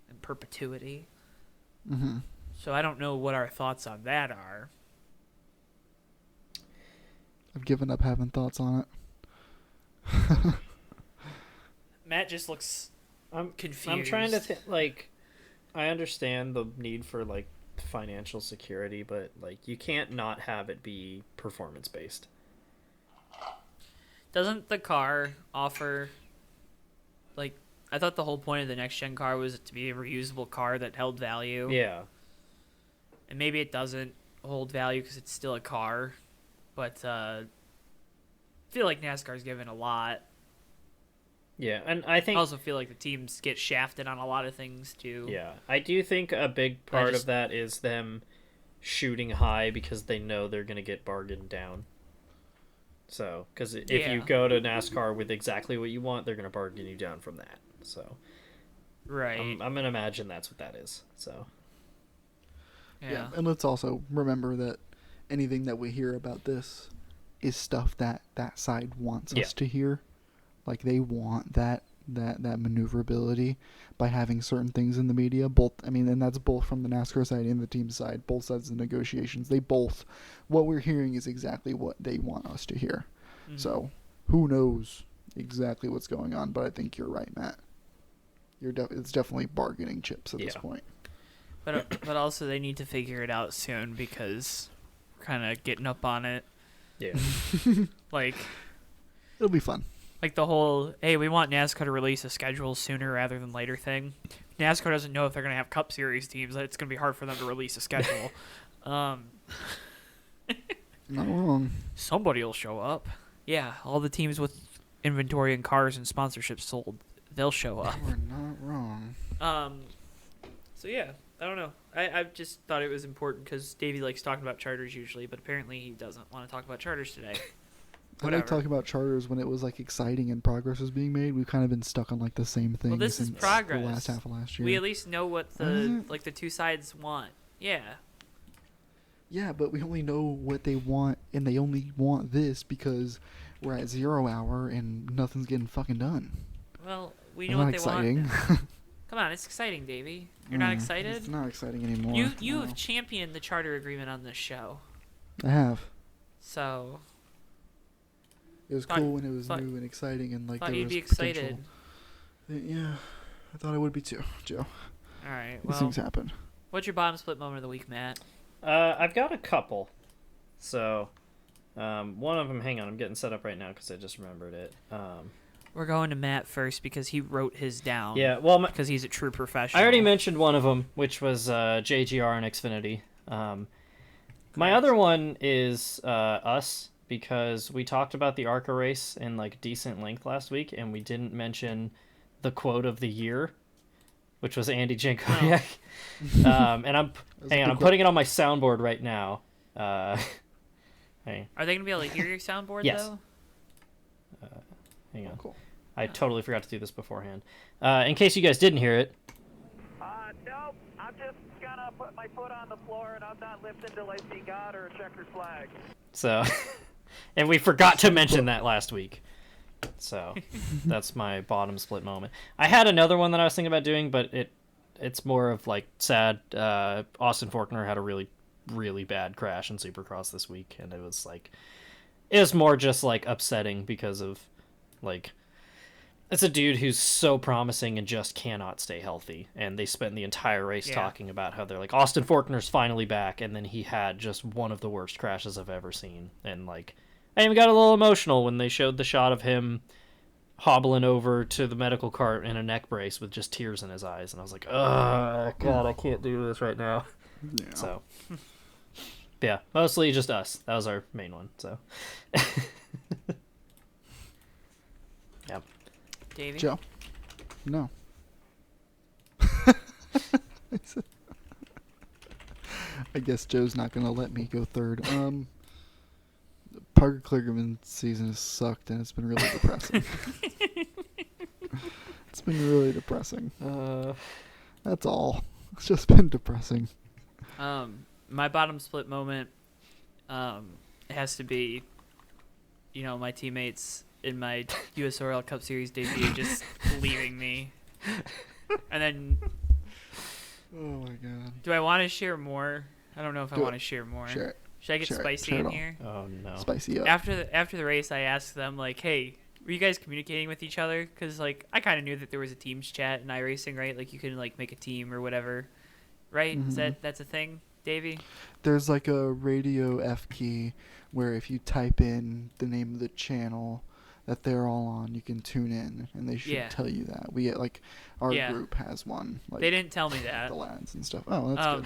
in perpetuity. Mm-hmm. So I don't know what our thoughts on that are. I've given up having thoughts on it. Matt just looks confused. I'm trying to like, I understand the need for like financial security, but like you can't not have it be performance based. Doesn't the car offer, like, I thought the whole point of the next gen car was to be a reusable car that held value. Yeah. And maybe it doesn't hold value because it's still a car, but I feel like NASCAR's given a lot. Yeah, and I think I also feel like the teams get shafted on a lot of things too. Yeah, I do think a big part of that is them shooting high because they know they're going to get bargained down. So, because if you go to NASCAR with exactly what you want, they're going to bargain you down from that. So, right. I'm going to imagine that's what that is. So, yeah, and let's also remember that anything that we hear about this is stuff that side wants us to hear. Like they want that maneuverability by having certain things in the media. And that's both from the NASCAR side and the team side. Both sides of the negotiations. What we're hearing is exactly what they want us to hear. Mm-hmm. So who knows exactly what's going on? But I think you're right, Matt. It's definitely bargaining chips at this point. But also they need to figure it out soon because we're kind of getting up on it. Yeah. Like it'll be fun. Like the whole, hey, we want NASCAR to release a schedule sooner rather than later thing. NASCAR doesn't know if they're going to have Cup Series teams. It's going to be hard for them to release a schedule. Not wrong. Somebody will show up. Yeah, all the teams with inventory and cars and sponsorships sold, they'll show up. We're not wrong. So yeah, I don't know. I just thought it was important because Davey likes talking about charters usually, but apparently he doesn't want to talk about charters today. I like talking about charters when it was like exciting and progress was being made. We've kind of been stuck on like the same thing. Well, this is progress. The last half of last year. We at least know what the two sides want. Yeah. Yeah, but we only know what they want, and they only want this because we're at 0 hour and nothing's getting fucking done. Well, we know what they exciting. want. Come on, it's exciting, Davey. You're not excited? It's not exciting anymore. You have championed the charter agreement on this show. I have. So. It was cool when it was new and exciting and like thought there you'd was be excited. Yeah, I thought I would be too, Joe. All right, well. These things happen. What's your bottom split moment of the week, Matt? I've got a couple. So, one of them, hang on, I'm getting set up right now because I just remembered it. We're going to Matt first because he wrote his down. Yeah, well, because he's a true professional. I already mentioned one of them, which was JGR and Xfinity. My other one is us, because we talked about the ARCA race in like decent length last week, and we didn't mention the quote of the year, which was Andy Jankowiak. And I'm putting it on my soundboard right now. Hey. Are they gonna be able to hear your soundboard yes. though? Hang on. Cool. I totally forgot to do this beforehand. In case you guys didn't hear it. Nope. I'm just gonna put my foot on the floor, and I'm not lifting till I see God or a checkered flag. So, and we forgot to mention that last week. So, that's my bottom split moment. I had another one that I was thinking about doing, but it's more of like sad. Austin Forkner had a really, really bad crash in Supercross this week, and it was more just like upsetting because of like It's a dude who's so promising and just cannot stay healthy. And they spent the entire race talking about how they're like, Austin Forkner's finally back. And then he had just one of the worst crashes I've ever seen. And like, I even got a little emotional when they showed the shot of him hobbling over to the medical cart in a neck brace with just tears in his eyes. And I was like, oh, God, I can't do this right now. Yeah. So, yeah, mostly just us. That was our main one. So, yeah. Davey? Joe? No. I guess Joe's not going to let me go third. Parker Kligerman's season has sucked, and it's been really depressing. It's been really depressing. That's all. It's just been depressing. My bottom split moment has to be, my teammates in my USRL Cup Series debut just leaving me. And then... Oh, my God. Do I want to share more? I don't know if I Do want it. to share more. Share it. Should I get Share it. spicy Share it in all. here? Oh, no. Spicy up. After the race, I asked them, like, hey, were you guys communicating with each other? Because, like, I kind of knew that there was a teams chat in iRacing, right? Like, you can, like, make a team or whatever, right? Mhm. That's a thing, Davey? There's like a radio F key where if you type in the name of the channel that they're all on, you can tune in, and they should tell you that. We get like our group has one. Like, they didn't tell me that. The lads and stuff. Oh, that's good.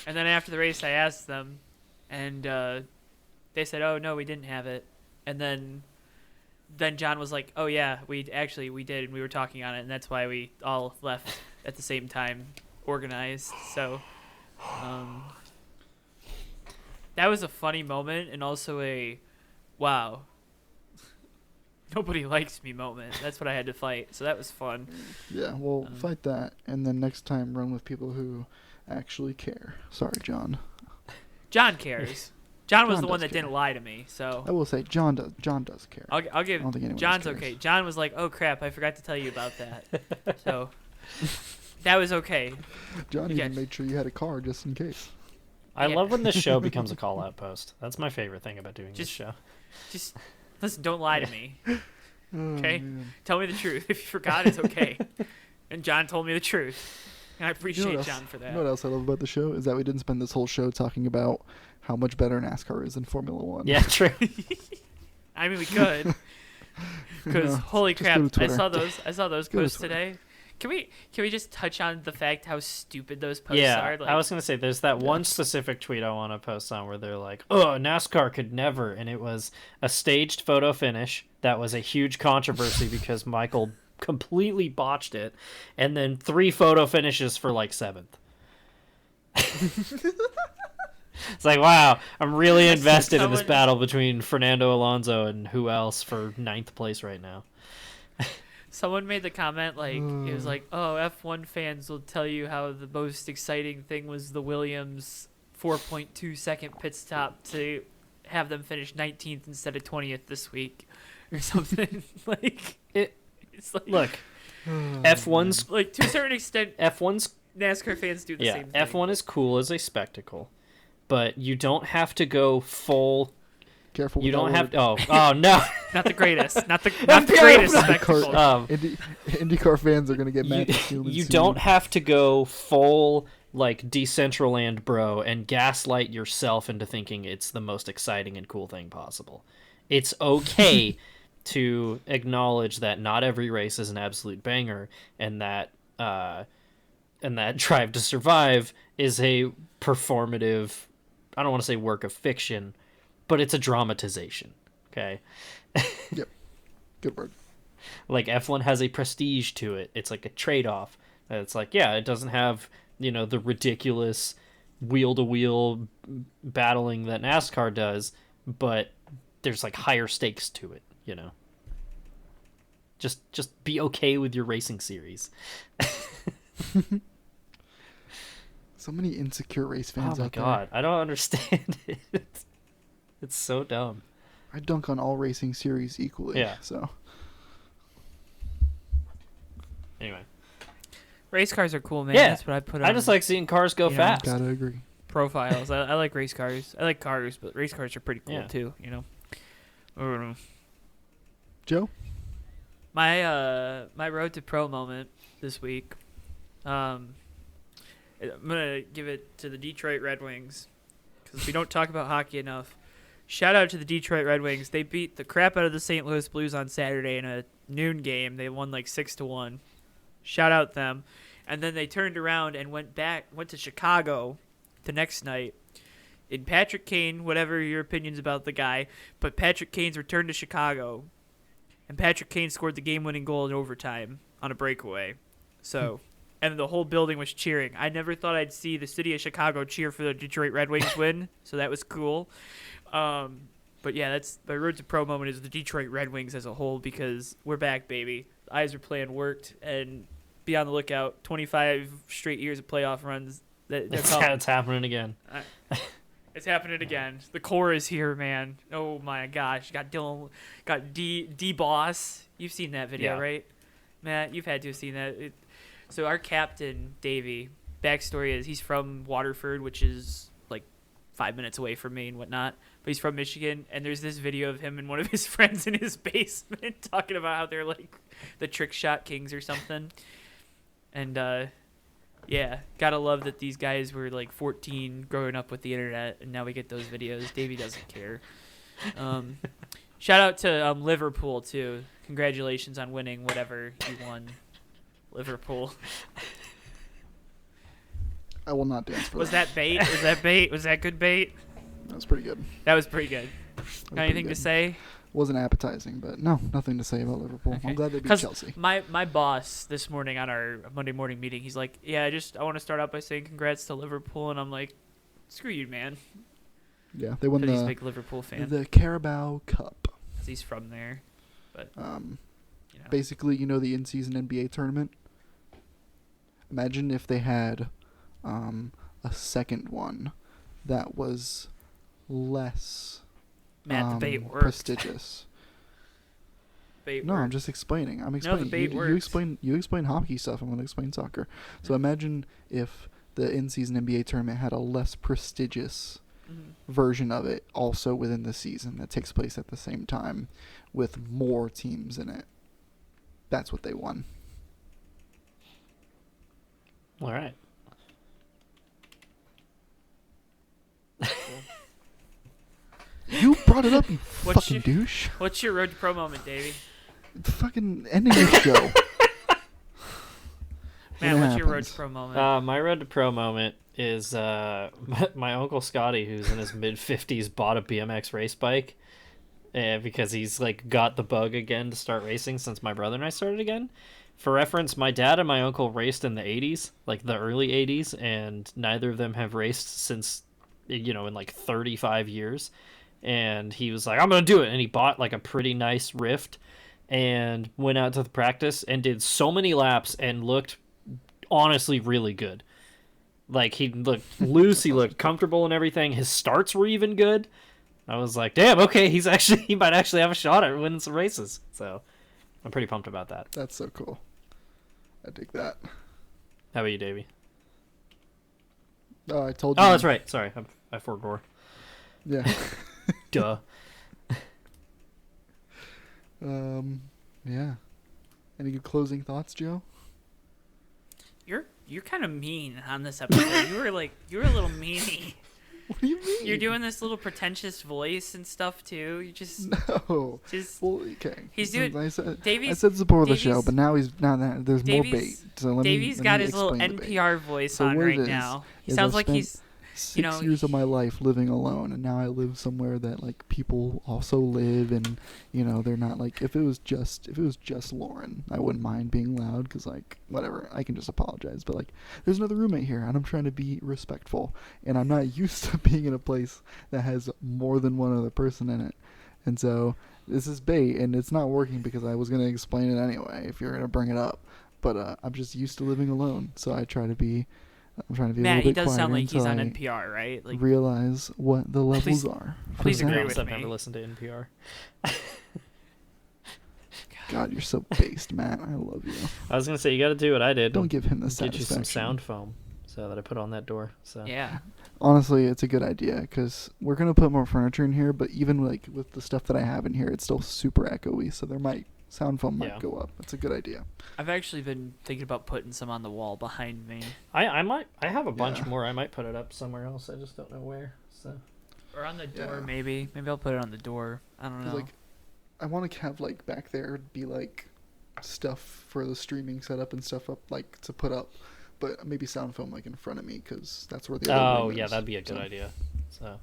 And then after the race, I asked them, and they said, "Oh no, we didn't have it." And then John was like, "Oh yeah, we did, and we were talking on it, and that's why we all left at the same time, organized." So. That was a funny moment and also a wow, nobody likes me moment. That's what I had to fight. So that was fun. Yeah, well, fight that, and then next time run with people who actually care. Sorry, John. John cares. John was John the one does that care. didn't lie to me. So I will say John does care. I'll give I don't think anyone John's else okay. cares. John was like, "Oh crap, I forgot to tell you about that." So that was okay. John Yeah. even made sure you had a car just in case. I Yeah. love when this show becomes a call-out post. That's my favorite thing about doing this show. Just listen, don't lie to me. Oh, Okay? man. Tell me the truth. If you forgot, it's okay. And John told me the truth. And I You know appreciate what else- John for that. You know what else I love about the show is that we didn't spend this whole show talking about how much better NASCAR is than Formula One. Yeah, true. I mean, we could. Because No, holy just crap, go to I Twitter. saw those Go to posts Twitter. today. Can we just touch on the fact how stupid those posts Yeah, are? Like, I was going to say, there's that one specific tweet I want to post on where they're like, oh, NASCAR could never. And it was a staged photo finish that was a huge controversy because Michael completely botched it. And then 3 photo finishes for like 7th. It's like, wow, I'm really invested in this someone- battle between Fernando Alonso and who else for 9th place right now. Someone made the comment like it was like, "Oh, F1 fans will tell you how the most exciting thing was the Williams 4.2 second pit stop to have them finish 19th instead of 20th this week," or something. Like it's like Look, F1's like to a certain extent, F1's NASCAR fans do the same thing. F1 is cool as a spectacle, but you don't have to go full. Careful. You with don't that have word. to. Oh no. Not the greatest. Not the greatest spectacle. IndyCar fans are gonna get mad at You don't have to go full like Decentraland bro and gaslight yourself into thinking it's the most exciting and cool thing possible. It's okay to acknowledge that not every race is an absolute banger, and that Drive to Survive is a performative, I don't want to say work of fiction, but it's a dramatization. Okay. Yep. Good word. Like F1 has a prestige to it. It's like a trade-off. It's like, yeah, it doesn't have, the ridiculous wheel-to-wheel battling that NASCAR does, but there's like higher stakes to it, Just be okay with your racing series. So many insecure race fans Oh my out god, I don't understand it. It's so dumb. there. I dunk on all racing series equally. Yeah. So Anyway. Race cars are cool, man. Yeah. That's what I put on I just like seeing cars go Yeah. fast. gotta agree. profiles. I like race cars. I like cars, but race cars are pretty cool Yeah. too, I don't know. Joe. My road to pro moment this week. I'm gonna give it to the Detroit Red Wings because we don't talk about hockey enough. Shout out to the Detroit Red Wings. They beat the crap out of the St. Louis Blues on Saturday in a noon game. They won like 6-1. Shout out them. And then they turned around and went to Chicago the next night. In Patrick Kane, whatever your opinions about the guy, but Patrick Kane's returned to Chicago, and Patrick Kane scored the game-winning goal in overtime on a breakaway. So, and the whole building was cheering. I never thought I'd see the city of Chicago cheer for the Detroit Red Wings win, so that was cool. But yeah, that's my road to pro moment is the Detroit Red Wings as a whole because we're back, baby. The eyes are playing worked, and be on the lookout. 25 straight years of playoff runs. It's happening again. It's happening again. The core is here, man. Oh my gosh, got D Boss. You've seen that video, right, Matt? You've had to have seen that. So our captain Davey. Backstory is he's from Waterford, which is like 5 minutes away from me and whatnot. But he's from Michigan, and there's this video of him and one of his friends in his basement talking about how they're like the trick shot kings or something. And yeah, gotta love that these guys were like 14 growing up with the internet, and now we get those videos. Davey doesn't care. Shout out to Liverpool too. Congratulations on winning whatever you won, Liverpool. I will not dance for Was that bait? Was that bait? Was that good bait? That was pretty good. That was pretty good. Got anything to say? Wasn't appetizing, but no, nothing to say about Liverpool. Okay. I'm glad they beat Chelsea. My boss this morning on our Monday morning meeting, he's like, "Yeah, I want to start out by saying congrats to Liverpool," and I'm like, "Screw you, man." Yeah, they won he's a big Liverpool fan. the Carabao Cup. 'Cause he's from there, but basically, the in-season NBA tournament. Imagine if they had a second one that was less Matt, the bait worked. prestigious. Bait No, worked. I'm just explaining. I'm No, explaining. the bait you worked. explain hockey stuff. I'm going to explain soccer. So imagine if the in-season NBA tournament had a less prestigious version of it also within the season that takes place at the same time with more teams in it. That's what they won. All right. You brought it up, you What's fucking douche. What's your road to pro moment, Davey? The fucking ending your show. Man, what's your road happens. to pro moment? My road to pro moment is my uncle Scotty, who's in his mid-50s, bought a BMX race bike because he's like got the bug again to start racing since my brother and I started again. For reference, my dad and my uncle raced in the 80s, like the early 80s, and neither of them have raced since, in like 35 years. And he was like, I'm going to do it. And he bought like a pretty nice Rift and went out to the practice and did so many laps and looked honestly really good. Like, he looked loose, he looked comfortable and everything. His starts were even good. I was like, damn, okay, he might actually have a shot at winning some races. So I'm pretty pumped about that. That's so cool. I dig that. How about you, Davey? Oh, I told you. Oh, that's right. Sorry, I forgot. Yeah. Duh. Yeah. Any good closing thoughts, Joe? You're kind of mean on this episode. you were a little meanie. What do you mean? You're doing this little pretentious voice and stuff too. You just No. just Well, okay. He's doing- I said Davies- support the show, Davies- but now there's more bait. Davies- So let Davey's me got his little explain the bait. NPR voice So on what right it is, now. He is sounds I've like spent he's 6 years of my life living alone, and now I live somewhere that like people also live, and they're not like if it was just Lauren, I wouldn't mind being loud because like whatever, I can just apologize, but like there's another roommate here and I'm trying to be respectful, and I'm not used to being in a place that has more than one other person in it, and so this is bait and it's not working because I was going to explain it anyway if you're going to bring it up, but I'm just used to living alone, so I'm trying to be a Matt. little He bit does sound quieter like he's until on I NPR, right? Like realize what the levels are. please for agree sound. with I've me. never listened to NPR. God, you're so based, Matt. I love you. I was gonna say you got to do what I did. Don't give him the Get you satisfaction. some sound foam, so that I put on that door. So Yeah. Honestly, it's a good idea because we're gonna put more furniture in here, but even like with the stuff that I have in here, it's still super echoey. So there might Sound foam might Yeah. go up. That's a good idea. I've actually been thinking about putting some on the wall behind me. I have a bunch Yeah. more. I might put it up somewhere else. I just don't know where. So Or on the door, Yeah. maybe. Maybe I'll put it on the door. I don't 'Cause, know. like, I want to have like back there be like stuff for the streaming setup and stuff up like to put up, but maybe sound foam like in front of me because that's where the other room yeah, is. that'd be a good So, idea. So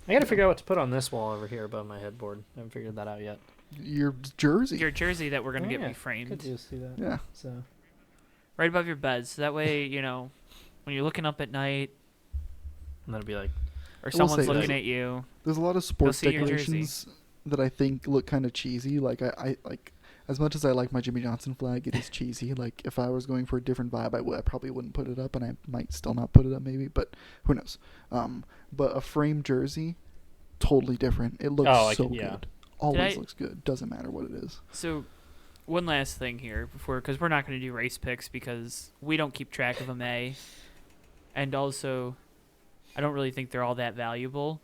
I gotta figure out what to put on this wall over here above my headboard. I haven't figured that out yet. Your jersey. Your jersey that we're going to get yeah. reframed. Could just do that. Yeah. So Right above your bed. So that way, when you're looking up at night and that'd be like, or I will someone's say looking that- at you. There's a lot of sports see your jersey. decorations that I think look kind of cheesy. Like I like, as much as I like my Jimmy Johnson flag, it is cheesy. Like if I was going for a different vibe, I probably wouldn't put it up, and I might still not put it up maybe, but who knows? But a framed jersey, totally different. It looks so yeah. good. Always I- looks good. Doesn't matter what it is. So, one last thing here because we're not going to do race picks because we don't keep track of them, and also, I don't really think they're all that valuable.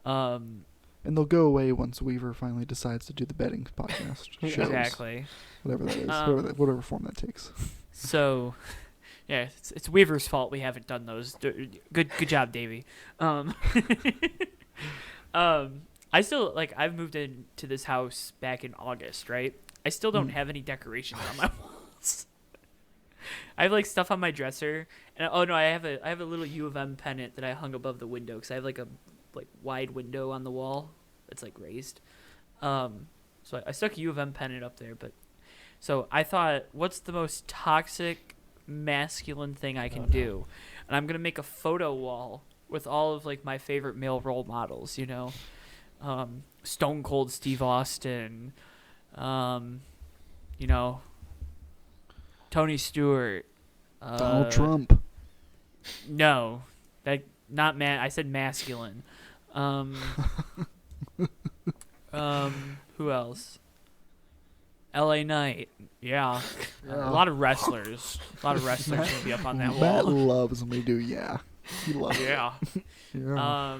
And they'll go away once Weaver finally decides to do the betting podcast shows. Exactly. Whatever that is. Whatever form that takes. So, yeah, it's Weaver's fault we haven't done those. Good job, Davey. I still I've moved into this house back in August, right? I still don't have any decorations on my walls. I have stuff on my dresser, and I have a little U of M pennant that I hung above the window because I have a wide window on the wall that's raised. So I stuck a U of M pennant up there, but so I thought, what's the most toxic masculine thing I can do? And I'm gonna make a photo wall with all of my favorite male role models. Stone Cold Steve Austin, Tony Stewart, Donald Trump. No, I said masculine. Who else? L.A. Knight. Yeah. A lot of wrestlers. Gonna be up on that Matt wall. loves when we do. Yeah, he loves it. Yeah. Yeah.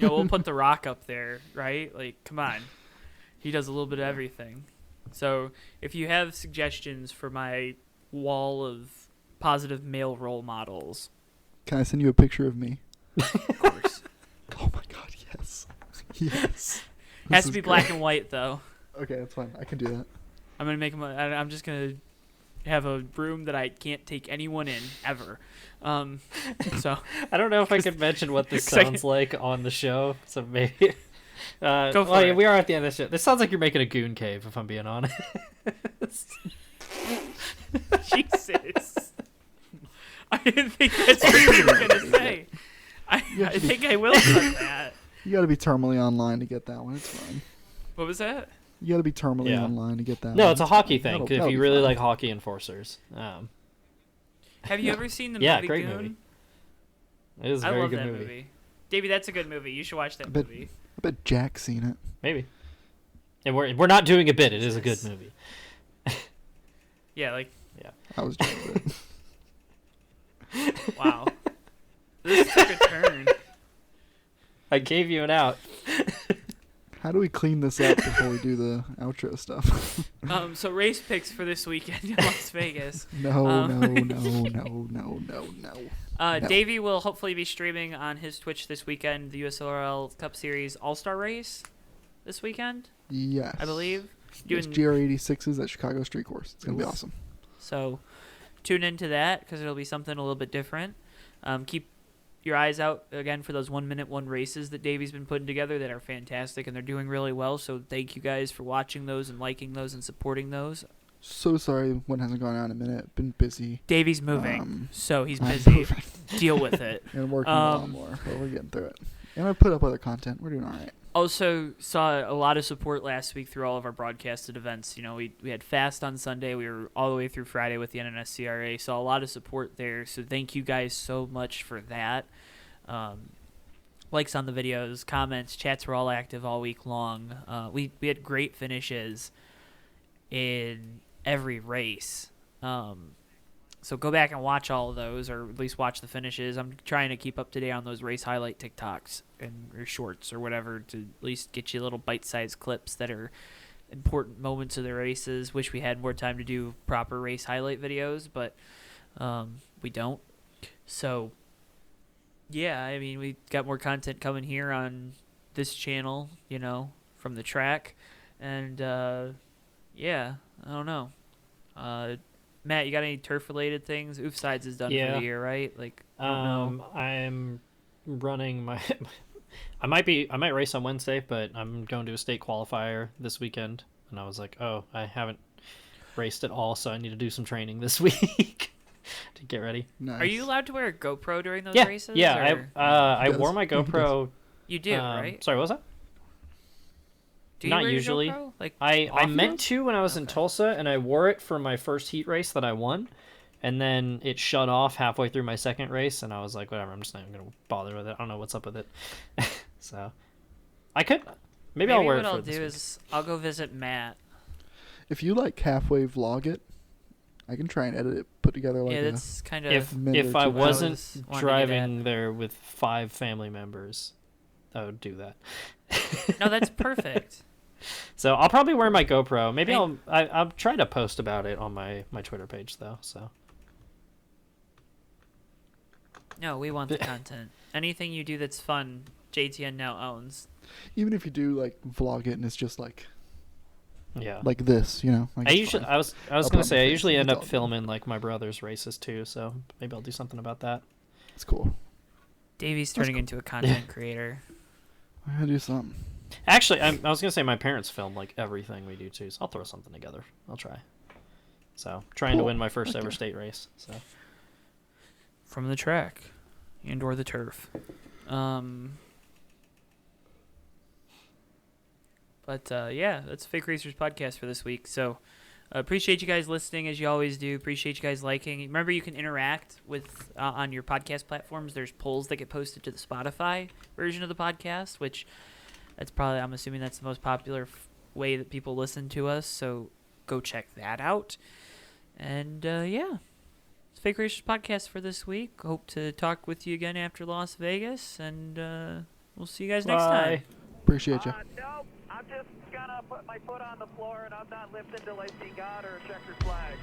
We'll put The Rock up there, right? Come on. He does a little bit of everything. So if you have suggestions for my wall of positive male role models, Can I send you a picture of me? of course. Oh my god, yes. Yes. Has This to is be black great. and white, though. Okay, that's fine. I can do that. I'm going to make him. I'm just going to have a room that I can't take anyone in, ever. So I don't know if I could mention what this 'cause I sounds like on the show, so maybe. Go for well, yeah, it. we are at the end of the show. This sounds like you're making a goon cave, if I'm being honest. Jesus. I didn't think that's what you were going to say. I think I will cut that. You gotta be terminally online to get that one. It's fine. What was that? You gotta be terminally Yeah. online to get that one. No, it's a hockey fine. thing. That'll- If that'll you be really fine. like hockey enforcers, Have you ever seen the Yeah, movie great Goon? movie. it is a I very love good that movie. movie. Davey, that's a good movie. You should watch that I bet- movie. I bet Jack's seen it. Maybe. And we're not doing a bit. It is a good movie. Yeah, I was joking with it. wow. This took a turn. I gave you an out. How do we clean this up before we do the outro stuff? So race picks for this weekend in Las Vegas. No. No. Davey will hopefully be streaming on his Twitch this weekend the USRL Cup Series All-Star Race this weekend, Yes. I believe. It's Doing GR86s at Chicago Street Course. It's gonna be awesome. So tune into that because it'll be something a little bit different. Keep your eyes out again for those 1 minute 1 races that Davey's been putting together that are fantastic and they're doing really well. So thank you guys for watching those and liking those and supporting those. So sorry one hasn't gone out in a minute. Been busy. Davey's moving, so he's I'm busy. moving. Deal with it. And working a lot more, but we're getting through it. And I put up other content. We're doing all right. Also saw a lot of support last week through all of our broadcasted events. We had Fast on Sunday. We were all the way through Friday with the NNSCRA. Saw a lot of support there. So thank you guys so much for that. Likes on the videos, comments, chats were all active all week long. We had great finishes in every race. So go back and watch all of those, or at least watch the finishes. I'm trying to keep up to date on those race highlight TikToks or shorts or whatever to at least get you little bite-sized clips that are important moments of the races. Wish we had more time to do proper race highlight videos, but we don't. So, yeah, I mean, we got more content coming here on this channel, you know, from the track. And, yeah, I don't know. Matt, you got any turf-related things? Oofsides is done for the year, right? Like, I don't know. I'm running my... I might race on Wednesday, but I'm going to a state qualifier this weekend. And I was like, oh, I haven't raced at all, so I need to do some training this week to get ready. Nice. Are you allowed to wear a GoPro during those races? Yeah, or? I wore my GoPro. You do, right? Sorry, what was that? Do you Not wear your usually. GoPro? Like, I meant to when I was in Okay. Tulsa, and I wore it for my first heat race that I won. And then it shut off halfway through my second race, and I was like, whatever, I'm just not even going to bother with it. I don't know what's up with it. So, I could... Maybe I'll wear it for what I'll do is I'll go visit Matt. If you like halfway vlog it, I can try and edit it, put together like that's kind of... if I wasn't wanted to get driving there with 5 family members, I would do that. No, that's perfect. So I'll probably wear my GoPro. Maybe I'll try to post about it on my Twitter page though. So No, we want the content. Anything you do that's fun, JTN now owns. even if you do like vlog it and it's just like yeah, like this, you know. Like I it's usually fine. I was I'll gonna put say I my usually face end in up it all. filming like my brother's races too. So maybe I'll do something about that. It's cool. Davey's That's turning cool. into a content creator. I gotta do something. Actually, I was gonna say my parents film like everything we do too. So I'll throw something together. I'll try. So trying to Cool. win my first ever Okay. state race. So From the track and or the turf. But yeah, that's Fake Racers podcast for this week. So appreciate you guys listening as you always do. Appreciate you guys liking. Remember, you can interact with on your podcast platforms. There's polls that get posted to the Spotify version of the podcast, which that's probably, I'm assuming that's the most popular way that people listen to us. So go check that out. And yeah, it's Fake Racers podcast for this week. Hope to talk with you again after Las Vegas, and we'll see you guys next time. Appreciate you. Nope. I'm just gonna put my foot on the floor and I'm not lifting till I see God or a checkered flag.